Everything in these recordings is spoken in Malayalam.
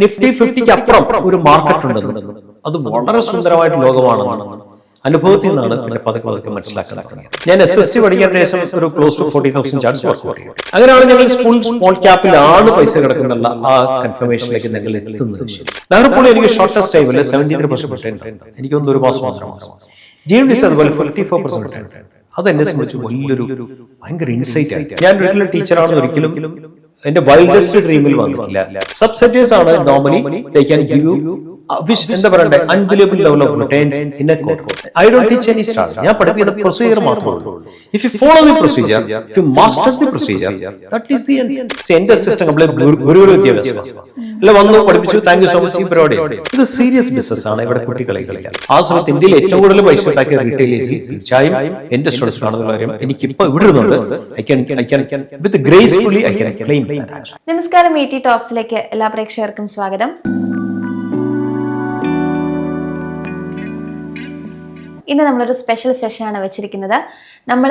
നിഫ്റ്റി 50ക്ക് അപ്പുറം ഒരു മാർക്കറ്റ് ഉണ്ടെന്ന്, അത് വളരെ സുന്ദരമായിട്ട് ലോകമാണെന്നാണ് അനുഭവത്തിൽ നിന്നാണ് പിന്നെ പതുക്കെ പതുക്കെ മനസ്സിലാക്കാൻ തുടങ്ങിയത്. ഞാൻ SST പഠിക്കാൻ ശേഷം ഒരു ക്ലോസ് ടു 40,000 ചാർട്സ് വർക്കൗട്ട് ചെയ്യും. അങ്ങനെയാണ് ഞങ്ങൾ സ്മോൾ ക്യാപ്പിലാണ് പൈസ കിടക്കുന്നുള്ള ആ കൺഫർമേഷനിലേക്ക് ഞങ്ങൾ എത്തുന്നത്. നെഹ്റുപ്പോൾ എനിക്ക് ഷോർട്ടസ്റ്റ് ടൈമിൽ 73% എനിക്കൊന്നും ഒരു മാസം GMDC അതുപോലെ 54%. അത് എന്നെ സംബന്ധിച്ച് വലിയൊരു ഭയങ്കര ഇൻസൈറ്റ് ആയി. ഞാൻ വീട്ടിലെ ടീച്ചറാണെന്ന് ഒരിക്കലും എന്റെ വൈൽഡസ്റ്റ് ഡ്രീമിൽ വന്നിട്ടില്ല. സബ്സെറ്റേഴ്സ് ആണ് normally they can give you എന്താ പറയണ്ടേ unbelievable level of returns in A quarter. I don't teach any start. ഞാൻ പഠിപ്പിക്കുന്ന പ്രൊസീജിയർ മാത്രമേ ഉള്ളൂ. If you follow the procedure, if you master the procedure, that is the end. എന്റെ സിസ്റ്റം കംപ്ലീറ്റ് ഗുരുകുല വിദ്യാഭ്യാസം അല്ല, വന്നു പഠിപ്പിച്ചു, താങ്ക് യു സോ മച്ച്, ഈ പരിപാടി. ഇത് സീരിയസ് ബിസിനസ് ആണ്. ഇവിടെ കുട്ടികളെ കളിക്കാൻ ആ സമയത്ത് ഇന്ത്യയിൽ ഏറ്റവും കൂടുതൽ പൈസ ഉണ്ടാക്കിയ റീറ്റെയിലേഴ്സിൽ തീർച്ചയായും എന്റെ സ്റ്റുഡൻസ് ആണെന്നുള്ള കാര്യം എനിക്ക് ഇപ്പൊ ഇവിടെ ഇരുന്നുണ്ട്. I can with gracefully I can claim. നമസ്കാരം, ET ടോക്സിലേക്ക് എല്ലാ പ്രേക്ഷകർക്കും സ്വാഗതം. ഇന്ന് നമ്മളൊരു സ്പെഷ്യൽ സെഷനാണ് വെച്ചിരിക്കുന്നത്. നമ്മൾ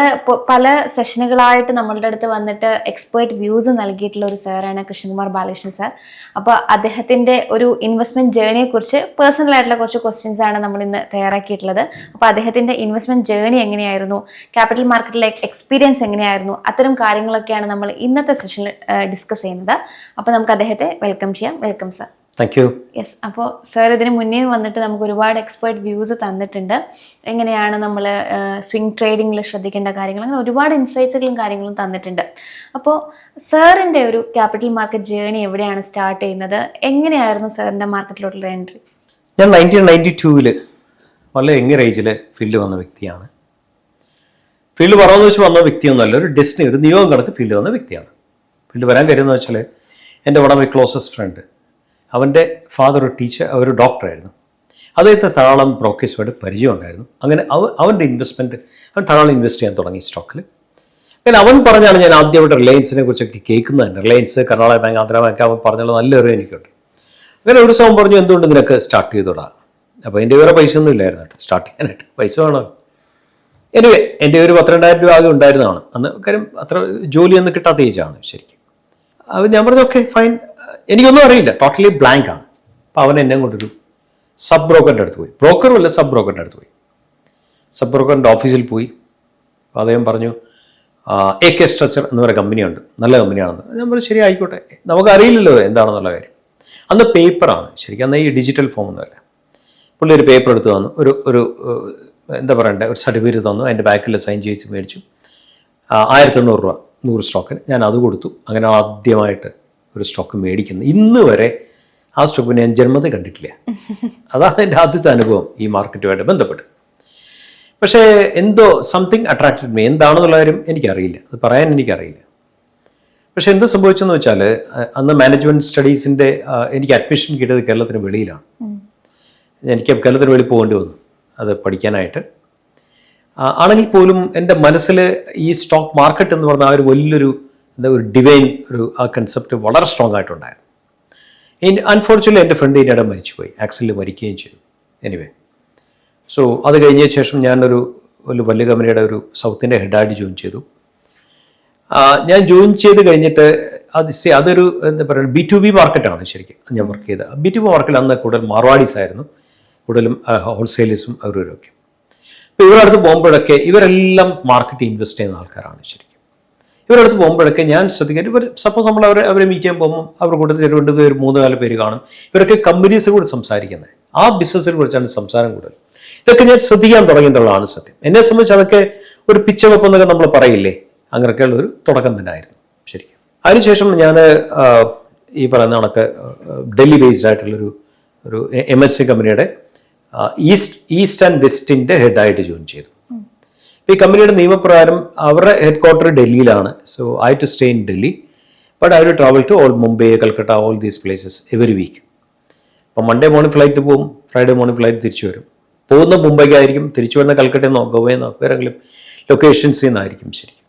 പല സെഷനുകളായിട്ട് നമ്മളുടെ അടുത്ത് വന്നിട്ട് എക്സ്പേർട്ട് വ്യൂസ് നൽകിയിട്ടുള്ള ഒരു സാറാണ് കൃഷ്ണകുമാർ ബാലകൃഷ്ണൻ സാർ. അപ്പോൾ അദ്ദേഹത്തിൻ്റെ ഒരു ഇൻവെസ്റ്റ്മെൻറ്റ് ജേണിയെ കുറിച്ച് പേഴ്സണലായിട്ടുള്ള കുറച്ച് ക്വസ്റ്റ്യൻസ് ആണ് നമ്മൾ ഇന്ന് തയ്യാറാക്കിയിട്ടുള്ളത്. അപ്പോൾ അദ്ദേഹത്തിൻ്റെ ഇൻവെസ്റ്റ്മെൻറ്റ് ജേണി എങ്ങനെയായിരുന്നു, ക്യാപിറ്റൽ മാർക്കറ്റിലെ എക്സ്പീരിയൻസ് എങ്ങനെയായിരുന്നു, അത്തരം കാര്യങ്ങളൊക്കെയാണ് നമ്മൾ ഇന്നത്തെ സെഷനിൽ ഡിസ്കസ് ചെയ്യുന്നത്. അപ്പോൾ നമുക്ക് അദ്ദേഹത്തെ വെൽക്കം ചെയ്യാം. Welcome sir. Thank you. Yes. അപ്പോൾ സാർ ഇതിന് മുന്നേ വന്നിട്ട് നമുക്ക് ഒരുപാട് എക്സ്പേർട്ട് വ്യൂസ് തന്നിട്ടുണ്ട്. എങ്ങനെയാണ് നമ്മൾ സ്വിംഗ് ട്രേഡിങ്ങിൽ ശ്രദ്ധിക്കേണ്ട കാര്യങ്ങൾ, അങ്ങനെ ഒരുപാട് ഇൻസൈറ്റ്സുകളും കാര്യങ്ങളും തന്നിട്ടുണ്ട്. അപ്പോൾ സാറിൻ്റെ ഒരു ക്യാപിറ്റൽ മാർക്കറ്റ് ജേണി എവിടെയാണ് സ്റ്റാർട്ട് ചെയ്യുന്നത്, എങ്ങനെയായിരുന്നു സാറിൻ്റെ മാർക്കറ്റിലോട്ടുള്ള എൻട്രി? ഞാൻ 1992 വളരെ യങ് ഏജിൽ ഫീൽഡ് വന്ന വ്യക്തിയാണ്. ഫീൽഡ് പറവെന്ന് വെച്ച് വന്ന വ്യക്തിയൊന്നുമല്ല, ഒരു ഡെസ്റ്റിനി, ഒരു നിയോഗം കണക്ക് ഫീൽഡ് വന്ന വ്യക്തിയാണ്. ഫീൽഡ് വരാൻ കാര്യം എന്ന് വെച്ചാൽ എൻ്റെ വളരെ ക്ലോസസ്റ്റ് ഫ്രണ്ട്, അവൻ്റെ ഫാദർ ഒരു ടീച്ചർ, ഒരു ഡോക്ടറായിരുന്നു. അദ്ദേഹത്തെ ധാരാളം ബ്രോക്കേഴ്സുമായിട്ട് പരിചയം ഉണ്ടായിരുന്നു. അങ്ങനെ അവൻ്റെ ഇൻവെസ്റ്റ്മെൻറ്റ്, അവൻ ധാരാളം ഇൻവെസ്റ്റ് ചെയ്യാൻ തുടങ്ങി സ്റ്റോക്കിൽ. അങ്ങനെ അവൻ പറഞ്ഞാണ് ഞാൻ ആദ്യമായിട്ട് റിലയൻസിനെ കുറിച്ചൊക്കെ കേൾക്കുന്നത് തന്നെ. Reliance, Karnataka bank, Andhra bank, അവൻ പറഞ്ഞുള്ള നല്ലൊരു എനിക്കുണ്ട്. അങ്ങനെ ഒരു സമയം പറഞ്ഞു, എന്തുകൊണ്ട് നിനക്ക് സ്റ്റാർട്ട് ചെയ്തോടാ. അപ്പോൾ എൻ്റെ വേറെ പൈസ ഒന്നും ഇല്ലായിരുന്നു കേട്ടോ, സ്റ്റാർട്ട് ചെയ്യാനായിട്ട് പൈസ വേണോ. എനിവേ എൻ്റെ ഒരു 12,000 രൂപ ആകെ ഉണ്ടായിരുന്നതാണ് അന്ന്. കാര്യം അത്ര ജോലിയൊന്നും കിട്ടാത്ത ഏജാണ് ശരിക്കും. അപ്പോൾ ഞാൻ പറഞ്ഞു ഓക്കെ ഫൈൻ, എനിക്കൊന്നും അറിയില്ല, ടോട്ടലി ബ്ലാങ്ക് ആണ്. അപ്പോൾ അവൻ എന്നെ കൊണ്ടൊരു സബ് ബ്രോക്കറിൻ്റെ അടുത്ത് പോയി. ബ്രോക്കറും അല്ല, സബ് ബ്രോക്കറിൻ്റെ അടുത്ത് പോയി. സബ് ബ്രോക്കറിൻ്റെ ഓഫീസിൽ പോയി. അപ്പോൾ അദ്ദേഹം പറഞ്ഞു AK സ്ട്രക്ചർ എന്ന് പറയുന്ന കമ്പനിയുണ്ട്, നല്ല കമ്പനിയാണെന്ന്. ഞാൻ പറഞ്ഞു ശരി ആയിക്കോട്ടെ, നമുക്ക് അറിയില്ലല്ലോ എന്താണെന്നുള്ള കാര്യം. അന്ന് പേപ്പറാണ് ശരിക്കും, അന്ന് ഈ ഡിജിറ്റൽ ഫോം ഒന്നുമല്ല. പുള്ളി ഒരു പേപ്പർ എടുത്ത് തന്നു, ഒരു എന്താ പറയണ്ടേ, ഒരു സർട്ടിഫിക്കറ്റ് തന്നു. അതിൻ്റെ ബാക്കിൽ സൈൻ ചെയ്ത് മേടിച്ചു. 1,800 രൂപ 100 സ്റ്റോക്കിന് ഞാൻ അത് കൊടുത്തു. അങ്ങനെ ആദ്യമായിട്ട് ഒരു സ്റ്റോക്ക് മേടിക്കുന്നത്. ഇന്ന് വരെ ആ സ്റ്റോക്ക് ഞാൻ ജന്മത്തെ കണ്ടിട്ടില്ല. അതാണ് എൻ്റെ ആദ്യത്തെ അനുഭവം ഈ മാർക്കറ്റുമായിട്ട് ബന്ധപ്പെട്ട്. പക്ഷേ എന്തോ സംതിങ് അട്രാക്റ്റഡ് മീ. എന്താണെന്നുള്ള കാര്യം എനിക്കറിയില്ല, അത് പറയാൻ എനിക്കറിയില്ല. പക്ഷെ എന്ത് സംഭവിച്ചെന്ന് വെച്ചാൽ അന്ന് മാനേജ്മെൻറ്റ് സ്റ്റഡീസിൻ്റെ എനിക്ക് അഡ്മിഷൻ കിട്ടിയത് കേരളത്തിന് വെളിയിലാണ്. എനിക്ക് കേരളത്തിന് വെളിയിൽ പോകേണ്ടി വന്നു അത് പഠിക്കാനായിട്ട്. ആണെങ്കിൽ പോലും എൻ്റെ മനസ്സിൽ ഈ സ്റ്റോക്ക് മാർക്കറ്റ് എന്ന് പറഞ്ഞാൽ ആ ഒരു വലിയൊരു ഒരു ഡിവൈൻ ഒരു ആ കൺസെപ്റ്റ് വളരെ സ്ട്രോങ് ആയിട്ടുണ്ടായിരുന്നു. അൺഫോർച്യുനേറ്റ്ലി എൻ്റെ ഫ്രണ്ട് ഇതിനിടെ മരിച്ചുപോയി, ആക്സിഡൻറ്റിൽ മരിക്കുകയും ചെയ്തു. എനിവേ, സോ അത് കഴിഞ്ഞ ശേഷം ഞാനൊരു വലിയ കമ്പനിയുടെ ഒരു സൗത്തിൻ്റെ ഹെഡായിട്ട് ജോയിൻ ചെയ്തു. ഞാൻ ജോയിൻ ചെയ്ത് കഴിഞ്ഞിട്ട് അതൊരു എന്താ പറയുക B2B മാർക്കറ്റാണ് ശരിക്കും ഞാൻ വർക്ക് ചെയ്തത്. B2B മാർക്കറ്റിൽ അന്ന് കൂടുതൽ മാർവാഡീസ് ആയിരുന്നു, കൂടുതലും ഹോൾസെയിലേഴ്സും അവരൊക്കെ. അപ്പോൾ ഇവരടുത്ത് പോകുമ്പോഴൊക്കെ ഇവരെല്ലാം മാർക്കറ്റ് ഇൻവെസ്റ്റ് ചെയ്യുന്ന ആൾക്കാരാണ് ശരിക്കും. ഇവരടുത്ത് പോകുമ്പോഴൊക്കെ ഞാൻ ശ്രദ്ധിക്കാൻ, ഇവർ സപ്പോസ് നമ്മൾ അവരെ മീറ്റ് ചെയ്യാൻ പോകുമ്പോൾ അവരുടെ കൂട്ടത്തിൽ ചെറുവേണ്ടത് ഒരു 3-4 പേര് കാണും. ഇവരൊക്കെ കമ്പനീസിനെ കൂടെ സംസാരിക്കുന്നത്, ആ ബിസിനസ്സിനെ കുറിച്ചാണ് സംസാരം കൂടുതൽ. ഇതൊക്കെ ഞാൻ ശ്രദ്ധിക്കാൻ തുടങ്ങിയെന്നുള്ളതാണ് സത്യം. എന്നെ സംബന്ധിച്ച് അതൊക്കെ ഒരു പിച്ചവെപ്പ് എന്നൊക്കെ നമ്മൾ പറയില്ലേ, അങ്ങനെയൊക്കെയുള്ള ഒരു തുടക്കം തന്നെ ആയിരുന്നു ശരിക്കും. അതിനുശേഷം ഞാൻ ഈ പറയുന്ന കണക്ക് ഡൽഹി ബേസ്ഡ് ആയിട്ടുള്ളൊരു MNC കമ്പനിയുടെ ഈസ്റ്റ് ആൻഡ് വെസ്റ്റിൻ്റെ ഹെഡായിട്ട് ജോയിൻ ചെയ്തു. ഈ കമ്പനിയുടെ നിയമപ്രകാരം അവരുടെ ഹെഡ് ക്വാർട്ടർ ഡൽഹിയിലാണ്. So I to stay in Delhi, but I to travel to all Mumbai, Calcutta, all these places every week. അപ്പം മൺഡേ മോർണിംഗ് ഫ്ലൈറ്റ് പോകും, ഫ്രൈഡേ മോർണിംഗ് ഫ്ലൈറ്റ് തിരിച്ചു വരും. പോകുന്ന മുംബൈക്കായിരിക്കും, തിരിച്ചു വരുന്ന കൽക്കട്ടയിൽ നിന്നോ ഗോവയിൽ നിന്നോ വേറെങ്കിലും ലൊക്കേഷൻസിൽ നിന്നായിരിക്കും ശരിക്കും.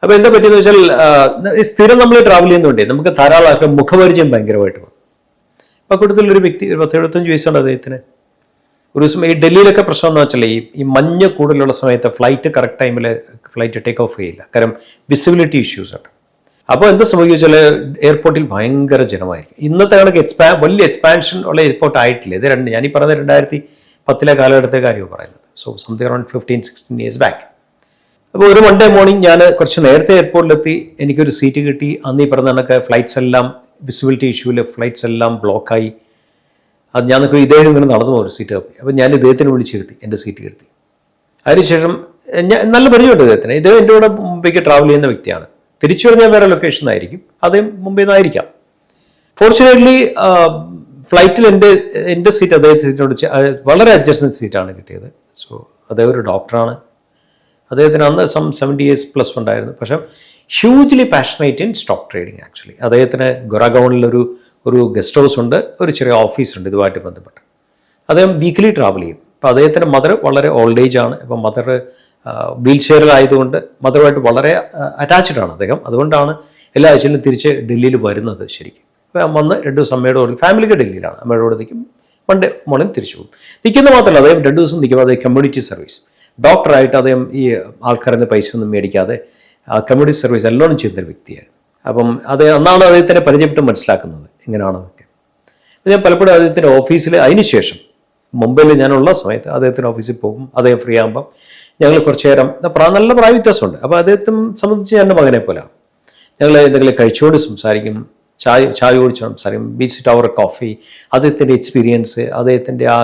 അപ്പോൾ എന്താ പറ്റിയെന്ന് വെച്ചാൽ സ്ഥിരം നമ്മൾ ട്രാവൽ ചെയ്യുന്നുണ്ടേ നമുക്ക് ധാരാളം ആൾക്കാർ മുഖപരിചയം ഭയങ്കരമായിട്ട് വന്നു. അപ്പോൾ കൂട്ടത്തിലൊരു വ്യക്തി, ഒരു 10-75 വയസ്സുണ്ട് അദ്ദേഹത്തിന്. ഒരു ദിവസം ഈ ഡൽഹിയിലൊക്കെ പ്രശ്നം എന്ന് വെച്ചാൽ ഈ മഞ്ഞ് കൂടുതലുള്ള സമയത്ത് ഫ്ലൈറ്റ് കറക്റ്റ് ടൈമിൽ ഫ്ലൈറ്റ് ടേക്ക് ഓഫ് ചെയ്യില്ല, കാരണം വിസിബിലിറ്റി ഇഷ്യൂസ് ഉണ്ട്. അപ്പോൾ എന്താ സംഭവിച്ചാൽ എയർപോർട്ടിൽ ഭയങ്കര ജനമായിരിക്കും. ഇന്നത്തെ കണക്ക് വലിയ എക്സ്പാൻഷൻ ഉള്ള എയർപോർട്ട് ആയിട്ടില്ല. ഇത് ഞാനീ പറഞ്ഞ 2010 കാലഘട്ടത്തെ കാര്യമാണ് പറയുന്നത്. So something around 15-16 years back. അപ്പോൾ ഒരു മൺഡേ മോർണിംഗ് ഞാൻ കുറച്ച് നേരത്തെ എയർപോർട്ടിലെത്തി. എനിക്കൊരു സീറ്റ് കിട്ടി. അന്ന് ഈ പറഞ്ഞ കണക്ക് ഫ്ലൈറ്റ്സ് എല്ലാം വിസിബിലിറ്റി ഇഷ്യൂവിൽ ഫ്ലൈറ്റ്സ് എല്ലാം ബ്ലോക്കായി. അത് ഞാൻ നോക്കി ഇദ്ദേഹം ഇങ്ങനെ നടന്നു ഒരു സീറ്റ് തപ്പി. അപ്പോൾ ഞാൻ ഇദ്ദേഹത്തിന് വിളിച്ചിരുത്തി, എൻ്റെ സീറ്റ് ഇരുത്തി. അതിനുശേഷം ഞാൻ നല്ല പരിചയമുണ്ട് ഇദ്ദേഹത്തിന്. ഇദ്ദേഹം എൻ്റെ കൂടെ മുമ്പേക്ക് ട്രാവൽ ചെയ്യുന്ന വ്യക്തിയാണ്. തിരിച്ചു വരുന്ന വേറെ ലൊക്കേഷൻ ആയിരിക്കും, അദ്ദേഹം മുംബൈയിൽ നിന്നായിരിക്കാം. ഫോർച്യുനേറ്റ്ലി ഫ്ലൈറ്റിൽ എൻ്റെ സീറ്റ് അദ്ദേഹത്തെ സീറ്റിനോട് വളരെ അഡ്ജസ്റ്റ്മെൻറ്റ് സീറ്റാണ് കിട്ടിയത്. സോ അദ്ദേഹം ഒരു ഡോക്ടറാണ്. അദ്ദേഹത്തിന് അന്ന് 70 years പ്ലസ് ഉണ്ടായിരുന്നു. പക്ഷേ hugely passionate in stock trading. Actually അദ്ദേഹത്തിന് ഗുറാഗൗണിൽ ഒരു ഗസ്റ്റ് ഹൗസ് ഉണ്ട്, ഒരു ചെറിയ ഓഫീസുണ്ട് ഇതുമായിട്ട് ബന്ധപ്പെട്ട്. അദ്ദേഹം വീക്കിലി ട്രാവൽ ചെയ്യും. അപ്പോൾ അദ്ദേഹത്തിൻ്റെ മദർ വളരെ ഓൾഡ് ഏജ് ആണ്. അപ്പം മദർ വീൽ ചെയറിലായതുകൊണ്ട് മദറുമായിട്ട് വളരെ അറ്റാച്ച്ഡ് ആണ് അദ്ദേഹം. അതുകൊണ്ടാണ് എല്ലാ ആഴ്ചയിലും തിരിച്ച് ഡൽഹിയിൽ വരുന്നത്. ശരിക്കും അപ്പം വന്ന് 2 ദിവസം അമ്മയുടെ കൂടെ, ഫാമിലിക്ക് ഡൽഹിയിലാണ്, അമ്മയുടെ കൂടെ നിൽക്കും. മൺഡേ മോർണിംഗ് തിരിച്ചു പോകും. നിൽക്കുന്ന മാത്രമല്ല, അദ്ദേഹം 2 ദിവസം നിൽക്കുമ്പോൾ അദ്ദേഹം കമ്മ്യൂണിറ്റി സർവീസ് ഡോക്ടറായിട്ട് അദ്ദേഹം ഈ ആൾക്കാരുടെ പൈസ ഒന്നും മേടിക്കാതെ കമ്മ്യൂണിറ്റി സർവീസ് എല്ലാം ചെയ്യുന്നൊരു വ്യക്തിയാണ്. അപ്പം അന്നാണ് അദ്ദേഹത്തിനെ പരിചയപ്പെട്ട് മനസ്സിലാക്കുന്നത് ഇങ്ങനെയാണെന്നൊക്കെ. ഞാൻ പലപ്പോഴും അദ്ദേഹത്തിൻ്റെ ഓഫീസിൽ അതിനുശേഷം മുംബൈയിൽ ഞാനുള്ള സമയത്ത് അദ്ദേഹത്തിൻ്റെ ഓഫീസിൽ പോകും. അദ്ദേഹം ഫ്രീ ആകുമ്പം ഞങ്ങൾ കുറച്ച് നേരം നല്ല പ്രായ വ്യത്യാസമുണ്ട്. അപ്പോൾ അദ്ദേഹത്തെ സംബന്ധിച്ച് എൻ്റെ മകനെ പോലെയാണ്. ഞങ്ങൾ എന്തെങ്കിലും കഴിച്ചുകൊണ്ട് സംസാരിക്കും, ചായ കുടിച്ച് സംസാരിക്കും, വിസിറ്റ് അവർ കോഫി, അദ്ദേഹത്തിൻ്റെ എക്സ്പീരിയൻസ്, അദ്ദേഹത്തിൻ്റെ ആ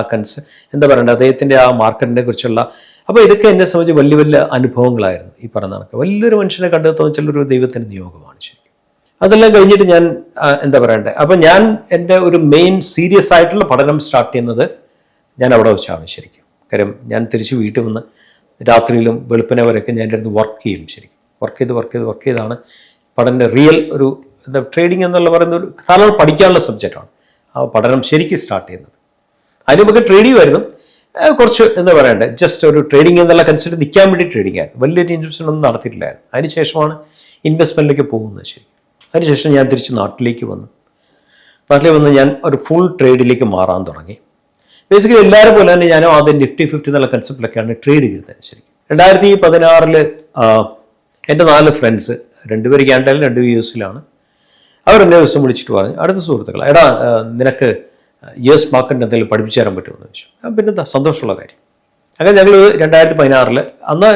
എന്താ പറയണ്ടത്, അദ്ദേഹത്തിൻ്റെ ആ മാർക്കറ്റിനെ കുറിച്ചുള്ള. അപ്പോൾ ഇതൊക്കെ എന്നെ സംബന്ധിച്ച് വലിയ വലിയ അനുഭവങ്ങളായിരുന്നു. ഈ പറഞ്ഞ കണക്ക് വലിയൊരു മനുഷ്യനെ കണ്ടെത്തുന്ന വെച്ചാൽ ഒരു ദൈവത്തിൻ്റെ നിയോഗമാണ് ശരിക്കും. അതെല്ലാം കഴിഞ്ഞിട്ട് ഞാൻ എന്താ പറയണ്ടേ, അപ്പം ഞാൻ എൻ്റെ ഒരു മെയിൻ സീരിയസ് ആയിട്ടുള്ള പഠനം സ്റ്റാർട്ട് ചെയ്യുന്നത് ഞാൻ അവിടെ വെച്ചാണ് ശരിക്കും. കാര്യം ഞാൻ തിരിച്ച് വീട്ടിൽ വന്ന് രാത്രിയിലും വെളുപ്പിനെ വരെയൊക്കെ ഞാൻ എൻ്റെ അടുത്ത് വർക്ക് ചെയ്യും. ശരിക്കും വർക്ക് ചെയ്താണ് പഠനം റിയൽ ഒരു എന്താ ട്രേഡിംഗ് എന്നുള്ള പറയുന്ന ഒരു ധാരാളം പഠിക്കാനുള്ള സബ്ജക്റ്റാണ്. ആ പഠനം ശരിക്കും സ്റ്റാർട്ട് ചെയ്യുന്നത്. അതിന് നമുക്ക് ട്രേഡ് ചെയ്യുമായിരുന്നു, കുറച്ച് എന്താ പറയണ്ടേ, ജസ്റ്റ് ഒരു ട്രേഡിംഗ് എന്നുള്ള കൺസെപ്റ്റ് നിൽക്കാൻ വേണ്ടി ട്രേഡിംഗ് ആയിരുന്നു. വലിയൊരു ഇൻവെസ്റ്റ്മെൻ്റ് ഒന്നും നടത്തിയിട്ടില്ലായിരുന്നു. അതിനുശേഷമാണ് ഇൻവെസ്റ്റ്മെൻറ്റിലേക്ക് പോകുന്നത്. ശരി, അതിനുശേഷം ഞാൻ തിരിച്ച് നാട്ടിലേക്ക് വന്ന് ഞാൻ ഒരു ഫുൾ ട്രേഡിലേക്ക് മാറാൻ തുടങ്ങി. ബേസിക്കലി എല്ലാവരും പോലെ തന്നെ ഞാനും ആദ്യം Nifty 50 എന്നുള്ള കൺസെപ്റ്റിലൊക്കെയാണ് ട്രേഡ് ചെയ്തത്. ശരി, 2016 എൻ്റെ 4 ഫ്രണ്ട്സ്, 2 പേര് കാനഡയിലും 2 US-ലാണ്. അവരെന്നെ ദിവസം വിളിച്ചിട്ട് പറഞ്ഞു, അടുത്ത സുഹൃത്തുക്കൾ, എടാ നിനക്ക് US മാർക്കറ്റിന് എന്തെങ്കിലും പഠിപ്പിച്ചു തരാൻ പറ്റുമെന്ന് ചോദിച്ചു. പിന്നെ സന്തോഷമുള്ള കാര്യം. അങ്ങനെ ഞങ്ങൾ 2016 അന്ന്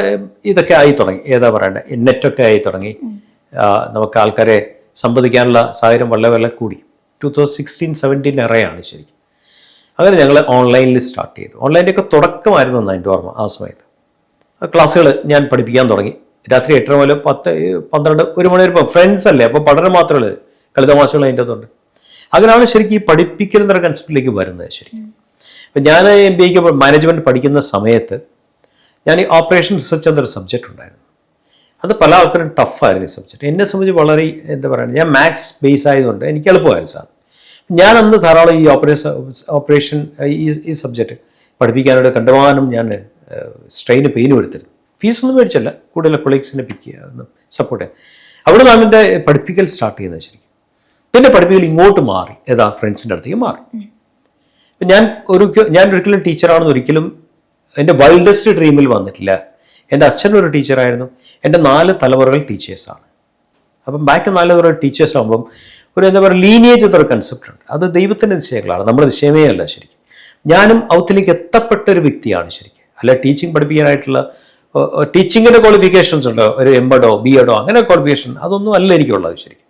ഇതൊക്കെ ആയി തുടങ്ങി. ഏതാ പറയണ്ടേ, നെറ്റൊക്കെ ആയി തുടങ്ങി. നമുക്ക് ആൾക്കാരെ സമ്മതിക്കാനുള്ള സാഹചര്യം വളരെ കൂടി. 2016-17 ഇറയാണ് ശരിക്കും. അങ്ങനെ ഞങ്ങൾ ഓൺലൈനിൽ സ്റ്റാർട്ട് ചെയ്തു. ഓൺലൈൻ്റെയൊക്കെ തുടക്കമായിരുന്നു എന്ന് എൻ്റെ ഓർമ്മ. ആ സമയത്ത് ക്ലാസ്സുകൾ ഞാൻ പഠിപ്പിക്കാൻ തുടങ്ങി. രാത്രി 8:30 മുതൽ 10, 12, 1 മണി വരെ. ഫ്രണ്ട്സ് അല്ലേ, അപ്പോൾ പഠനം മാത്രമേ കളിതമാശകൾ അതിൻ്റെ അകത്തുണ്ട്. അങ്ങനെയാണ് ശരിക്കും ഈ പഠിപ്പിക്കൽ എന്ന കൺസെപ്റ്റിലേക്ക് വരുന്നത്. ശരിക്കും അപ്പം ഞാൻ MBA മാനേജ്മെൻറ്റ് പഠിക്കുന്ന സമയത്ത് ഞാൻ ഈ ഓപ്പറേഷൻ റിസർച്ച് എന്നൊരു സബ്ജക്റ്റ് ഉണ്ടായിരുന്നു. അത് പല ആൾക്കാരും ടഫായിരുന്നു ഈ സബ്ജക്റ്റ്. എന്നെ സംബന്ധിച്ച് വളരെ എന്താ പറയുക, ഞാൻ മാത്സ് ബേസ് ആയതുകൊണ്ട് എനിക്ക് എളുപ്പമായിരുന്നു സാർ. ഞാൻ അന്ന് ധാരാളം ഈ ഓപ്പറേഷൻ ഈ സബ്ജക്റ്റ് പഠിപ്പിക്കാനായിട്ട് കണ്ടമാനം ഞാൻ പെയിനും എടുത്തിരുന്നു. ഫീസൊന്നും മേടിച്ചല്ല, കൂടുതൽ കൊളീഗ്സിനെ പിക്ക് ചെയ്യുക, സപ്പോർട്ട് ചെയ്യാൻ. അവിടെ നിന്നാണ് എൻ്റെ പഠിപ്പിക്കൽ സ്റ്റാർട്ട് ചെയ്യുന്നത് ശരിക്കും. പിന്നെ പഠിപ്പിക്കൽ ഇങ്ങോട്ട് മാറി, ഏതാ ഫ്രണ്ട്സിൻ്റെ അടുത്തേക്ക് മാറി. ഞാൻ ഒരിക്കലും ടീച്ചറാണെന്ന് ഒരിക്കലും എൻ്റെ വൈൽഡസ്റ്റ് ഡ്രീമിൽ വന്നിട്ടില്ല. എൻ്റെ അച്ഛനൊരു ടീച്ചറായിരുന്നു, എൻ്റെ 4 തലമുറകൾ ടീച്ചേഴ്സാണ്. അപ്പം ബാക്കി 4 തലമുറ ടീച്ചേഴ്സ് ആകുമ്പം ഒരു എന്താ പറയുക, ലീനിയേജ് എന്നൊരു കൺസെപ്റ്റ് ഉണ്ട്. അത് ദൈവത്തിൻ്റെ നിശ്ചയങ്ങളാണ്, നമ്മുടെ നിശ്ചയമേ അല്ല ശരിക്കും. ഞാനും ഔത്തിലേക്ക് എത്തപ്പെട്ട ഒരു വ്യക്തിയാണ് ശരിക്കും. അല്ല ടീച്ചിങ് പഠിപ്പിക്കാനായിട്ടുള്ള ടീച്ചിങ്ങിൻ്റെ ക്വാളിഫിക്കേഷൻസ് ഉണ്ടോ, ഒരു MBA BEd അങ്ങനെ ക്വാളിഫിക്കേഷൻ അതൊന്നും അല്ല എനിക്കുള്ളത് ശരിക്കും.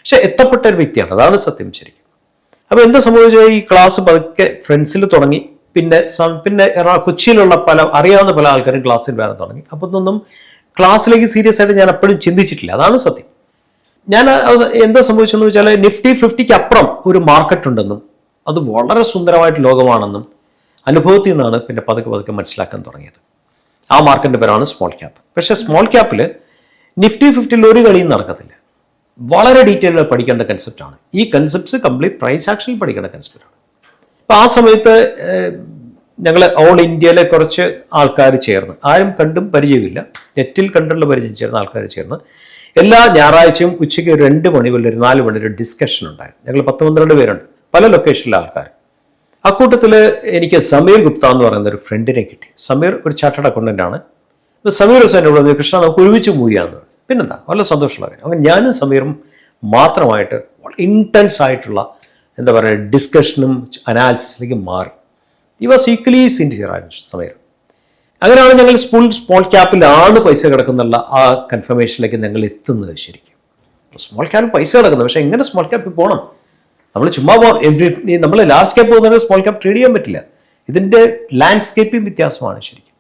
പക്ഷെ എത്തപ്പെട്ട ഒരു വ്യക്തിയാണ്, അതാണ് സത്യം ശരിക്കും. അപ്പോൾ എന്താ സംഭവിച്ചാൽ ഈ ക്ലാസ് പതുക്കെ ഫ്രണ്ട്സിൽ തുടങ്ങി. പിന്നെ കൊച്ചിയിലുള്ള അറിയാവുന്ന പല ആൾക്കാരും ക്ലാസ്സിൽ വരാൻ തുടങ്ങി. അപ്പോൾ ഒന്നും ക്ലാസ്സിലേക്ക് സീരിയസ് ആയിട്ട് ഞാൻ എപ്പോഴും ചിന്തിച്ചിട്ടില്ല, അതാണ് സത്യം. ഞാൻ എന്താ സംഭവിച്ചെന്ന് വെച്ചാൽ Nifty 50 അപ്പുറം ഒരു മാർക്കറ്റ് ഉണ്ടെന്നും അത് വളരെ സുന്ദരമായിട്ട് ലോകമാണെന്നും അനുഭവത്തിൽ നിന്നാണ് പിന്നെ പതുക്കെ മനസ്സിലാക്കാൻ തുടങ്ങിയത്. ആ മാർക്കറ്റിൻ്റെ പേരാണ് സ്മോൾ ക്യാപ്പ്. പക്ഷേ സ്മോൾ ക്യാപ്പിൽ Nifty 50 ഒരു കളിയും നടക്കത്തില്ല. വളരെ ഡീറ്റെയിൽ പഠിക്കേണ്ട കൺസെപ്റ്റാണ്. ഈ കൺസെപ്റ്റ്സ് കംപ്ലീറ്റ് പ്രൈസ് ആക്ഷനിൽ പഠിക്കേണ്ട കൺസെപ്റ്റാണ്. അപ്പോൾ ആ സമയത്ത് ഞങ്ങൾ ഓൾ ഇന്ത്യയിലെ കുറച്ച് ആൾക്കാർ ചേർന്ന്, ആരും കണ്ടും പരിചയമില്ല, നെറ്റിൽ കണ്ടുള്ള പരിചയം ചേർന്ന ആൾക്കാർ ചേർന്ന് എല്ലാ ഞായറാഴ്ചയും ഉച്ചയ്ക്ക് 2 മണി മുതൽ 4 മണി ഒരു ഡിസ്കഷൻ ഉണ്ടായിരുന്നു. ഞങ്ങൾ 10-12 പേരുണ്ട്, പല ലൊക്കേഷനിലെ ആൾക്കാർ. അക്കൂട്ടത്തിൽ എനിക്ക് സമീർ ഗുപ്ത എന്ന് പറയുന്ന ഒരു ഫ്രണ്ടിനെ കിട്ടി. സമീർ ഒരു ചാർട്ടേഡ് അക്കൗണ്ടൻ്റ് ആണ്. സമീർ ഹുസൈൻ ഇവിടെ കൃഷ്ണ നമുക്ക് ഒരുമിച്ച് മൂവ് ചെയ്യാമെന്ന് പറഞ്ഞു. പിന്നെന്താ, വളരെ സന്തോഷമുള്ള കാര്യം. അങ്ങനെ ഞാനും സമീറും മാത്രമായിട്ട് വളരെ ഇൻറ്റൻസ് ആയിട്ടുള്ള എന്താ പറയുക ഡിസ്കഷനും അനാലിസിസിലേക്ക് മാറി. ഈ വാസ് ഈക്വലി സിൻസിയർ ആയിരുന്നു സമീർ. അങ്ങനെയാണ് ഞങ്ങൾ സ്മോൾ ക്യാപ്പിലാണ് പൈസ കിടക്കുന്നുള്ള ആ കൺഫർമേഷനിലേക്ക് ഞങ്ങൾ എത്തുന്നത്. ശരിക്കും സ്മോൾ ക്യാപ്പിൽ പൈസ കിടക്കുന്നത്, പക്ഷേ എങ്ങനെ സ്മോൾ ക്യാപ്പിൽ പോകണം? നമ്മൾ ചുമ്മാ നമ്മൾ ലാർജ് ക്യാപ്പ് പോകുന്നത് സ്മോൾ ക്യാപ്പ് ട്രേഡ് ചെയ്യാൻ പറ്റില്ല. ഇതിൻ്റെ ലാൻഡ്സ്കേപ്പിംഗ് വ്യത്യാസമാണ് ശരിക്കും.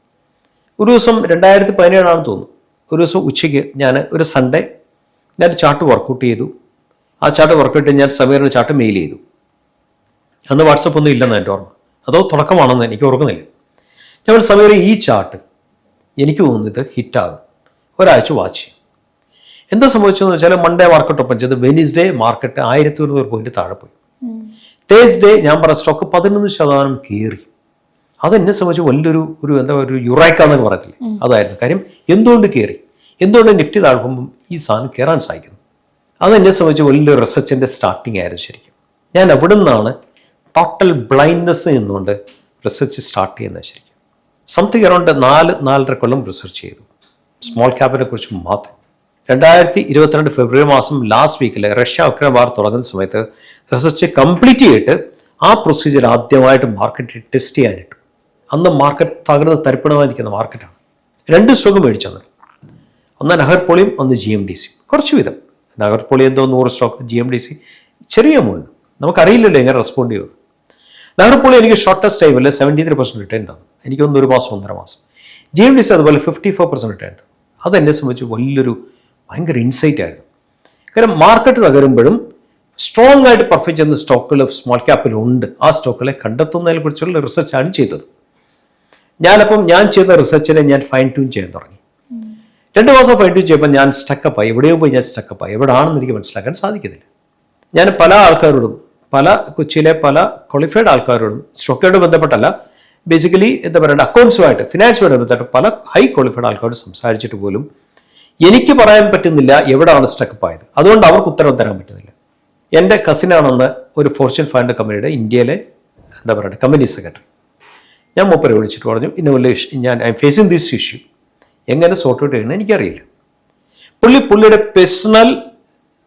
ഒരു ദിവസം 2017 തോന്നുന്നു, ഒരു ദിവസം ഉച്ചയ്ക്ക് ഞാൻ ഒരു സൺഡേ ഞാൻ ചാർട്ട് വർക്കൗട്ട് ചെയ്തു. ആ ചാർട്ട് വർക്കൗട്ട് ഞാൻ സമീറിന് ചാർട്ട് മെയിൽ ചെയ്തു. അന്ന് വാട്സപ്പ് ഒന്നും ഇല്ലെന്ന് എൻ്റെ ഓർമ്മ, അതോ തുടക്കമാണെന്ന് എനിക്ക് ഓർക്കുന്നില്ല. ഞാൻ സമീർ ഈ ചാർട്ട് എനിക്ക് തോന്നുന്നു ഇത് ഹിറ്റാകും, ഒരാഴ്ച വാച്ച് ചെയ്യും. എന്താ സംഭവിച്ചതെന്ന് വെച്ചാൽ മൺഡേ മാർക്കറ്റ് ഓപ്പൺ ചെയ്ത് വെനിസ്ഡേ മാർക്കറ്റ് 1100 പോയിന്റ് താഴെ പോയി. തേഴ്സ്ഡേ ഞാൻ പറഞ്ഞ സ്റ്റോക്ക് 11% കയറി. അതെന്നെ സംബന്ധിച്ച് വലിയൊരു എന്താ ഒരു യുറൈക്ക എന്നൊക്കെ പറയത്തില്ലേ, അതായിരുന്നു കാര്യം. എന്തുകൊണ്ട് കയറി, എന്തുകൊണ്ട് നിഫ്റ്റി താഴ്ക്കുമ്പം ഈ സാധനം കയറാൻ സാധിക്കുന്നു? അതെന്നെ സംബന്ധിച്ച് വലിയൊരു റിസർച്ചിൻ്റെ സ്റ്റാർട്ടിങ് ആയിരുന്നു ശരിക്കും. ഞാൻ അവിടെ നിന്നാണ് ടോട്ടൽ ബ്ലൈൻഡ്നെസ് എന്നുകൊണ്ട് റിസർച്ച് സ്റ്റാർട്ട് ചെയ്യുന്നത് ശരിക്കും. സംതിങ് അറൗണ്ട് 4-4.5 കൊല്ലം റിസർച്ച് ചെയ്തു സ്മോൾ ക്യാപ്പിനെ കുറിച്ച് മാത്രം. 2022 ഫെബ്രുവരി മാസം ലാസ്റ്റ് വീക്കിൽ റഷ്യ ഉക്രൈൻ വാർ തുടങ്ങുന്ന സമയത്ത് റിസർച്ച് കംപ്ലീറ്റ് ചെയ്തിട്ട് ആ പ്രൊസീജിയർ ആദ്യമായിട്ട് മാർക്കറ്റ് ടെസ്റ്റ് ചെയ്യാനിട്ടു. അന്ന് മാർക്കറ്റ് തകർന്ന് തരിപ്പണമായിരിക്കുന്ന മാർക്കറ്റാണ്. 2 സ്റ്റോക്ക് മേടിച്ചത്, ഒന്ന് നഗർപോളിയും ഒന്ന് GMDC. കുറച്ച് വീതം, നഗർപോളി എന്തോ 100 സ്റ്റോക്ക്, GMDC ചെറിയ എമൗണ്ട്. നമുക്കറിയില്ലല്ലോ എങ്ങനെ റെസ്പോണ്ട് ചെയ്തു. നഗർപോളി എനിക്ക് ഷോർട്ടസ്റ്റ് ടൈമിൽ 73% റിട്ടേൺ തന്നു, എനിക്കൊന്ന് 1 മാസം 1.5 മാസം. GMDC അതുപോലെ 54% റിട്ടേൺ തന്നു. അതെന്നെ സംബന്ധിച്ച് വലിയൊരു ഭയങ്കര ഇൻസൈറ്റ് ആയിരുന്നു. കാരണം മാർക്കറ്റ് തകരുമ്പോഴും സ്ട്രോങ് ആയിട്ട് പെർഫോം ചെയ്യുന്ന സ്റ്റോക്കുകൾ സ്മോൾ ക്യാപ്പിലുണ്ട്. ആ സ്റ്റോക്കുകളെ കണ്ടെത്തുന്നതിനെ കുറിച്ചുള്ള റിസർച്ചാണ് ചെയ്തത്. ഞാൻ ചെയ്ത റിസർച്ചിനെ ഞാൻ ഫൈൻ ട്യൂൺ ചെയ്യാൻ തുടങ്ങി. 2 മാസം ഫൈൻ ട്യൂൺ ചെയ്യുമ്പോൾ ഞാൻ സ്റ്റക്കപ്പായി, എവിടെയോ പോയി ഞാൻ സ്റ്റക്കപ്പായി. എവിടെയാണെന്ന് എനിക്ക് മനസ്സിലാക്കാൻ സാധിക്കുന്നില്ല. ഞാൻ പല ആൾക്കാരോടും, കൊച്ചിയിലെ പല ക്വാളിഫൈഡ് ആൾക്കാരോടും, സ്റ്റോക്കുമായിട്ട് ബന്ധപ്പെട്ടല്ല, ബേസിക്കലി എന്താ പറയുക അക്കൗണ്ട്സുമായിട്ട് ഫിനാൻസുമായിട്ട് ബന്ധപ്പെട്ട് പല ഹൈ ക്വാളിഫൈഡ് ആൾക്കാരോട് സംസാരിച്ചിട്ട് പോലും എനിക്ക് പറയാൻ പറ്റുന്നില്ല എവിടെയാണ് സ്റ്റക്കപ്പ് ആയത്. അതുകൊണ്ട് അവർക്ക് ഉത്തരം തരാൻ പറ്റുന്നില്ല. എൻ്റെ കസിനാണെന്ന് ഒരു ഫോർച്യൂൺ 500 കമ്പനിയുടെ ഇന്ത്യയിലെ എന്താ പറയുക കമ്പനി സെക്രട്ടറി. ഞാൻ മൂപ്പരെ വിളിച്ചിട്ട് പറഞ്ഞു, ഇന്ന വലിയ ഞാൻ I am facing this issue, എങ്ങനെ സോർട്ട് ഔട്ട് ചെയ്യുന്നത് എനിക്കറിയില്ല. പുള്ളിയുടെ പേഴ്സണൽ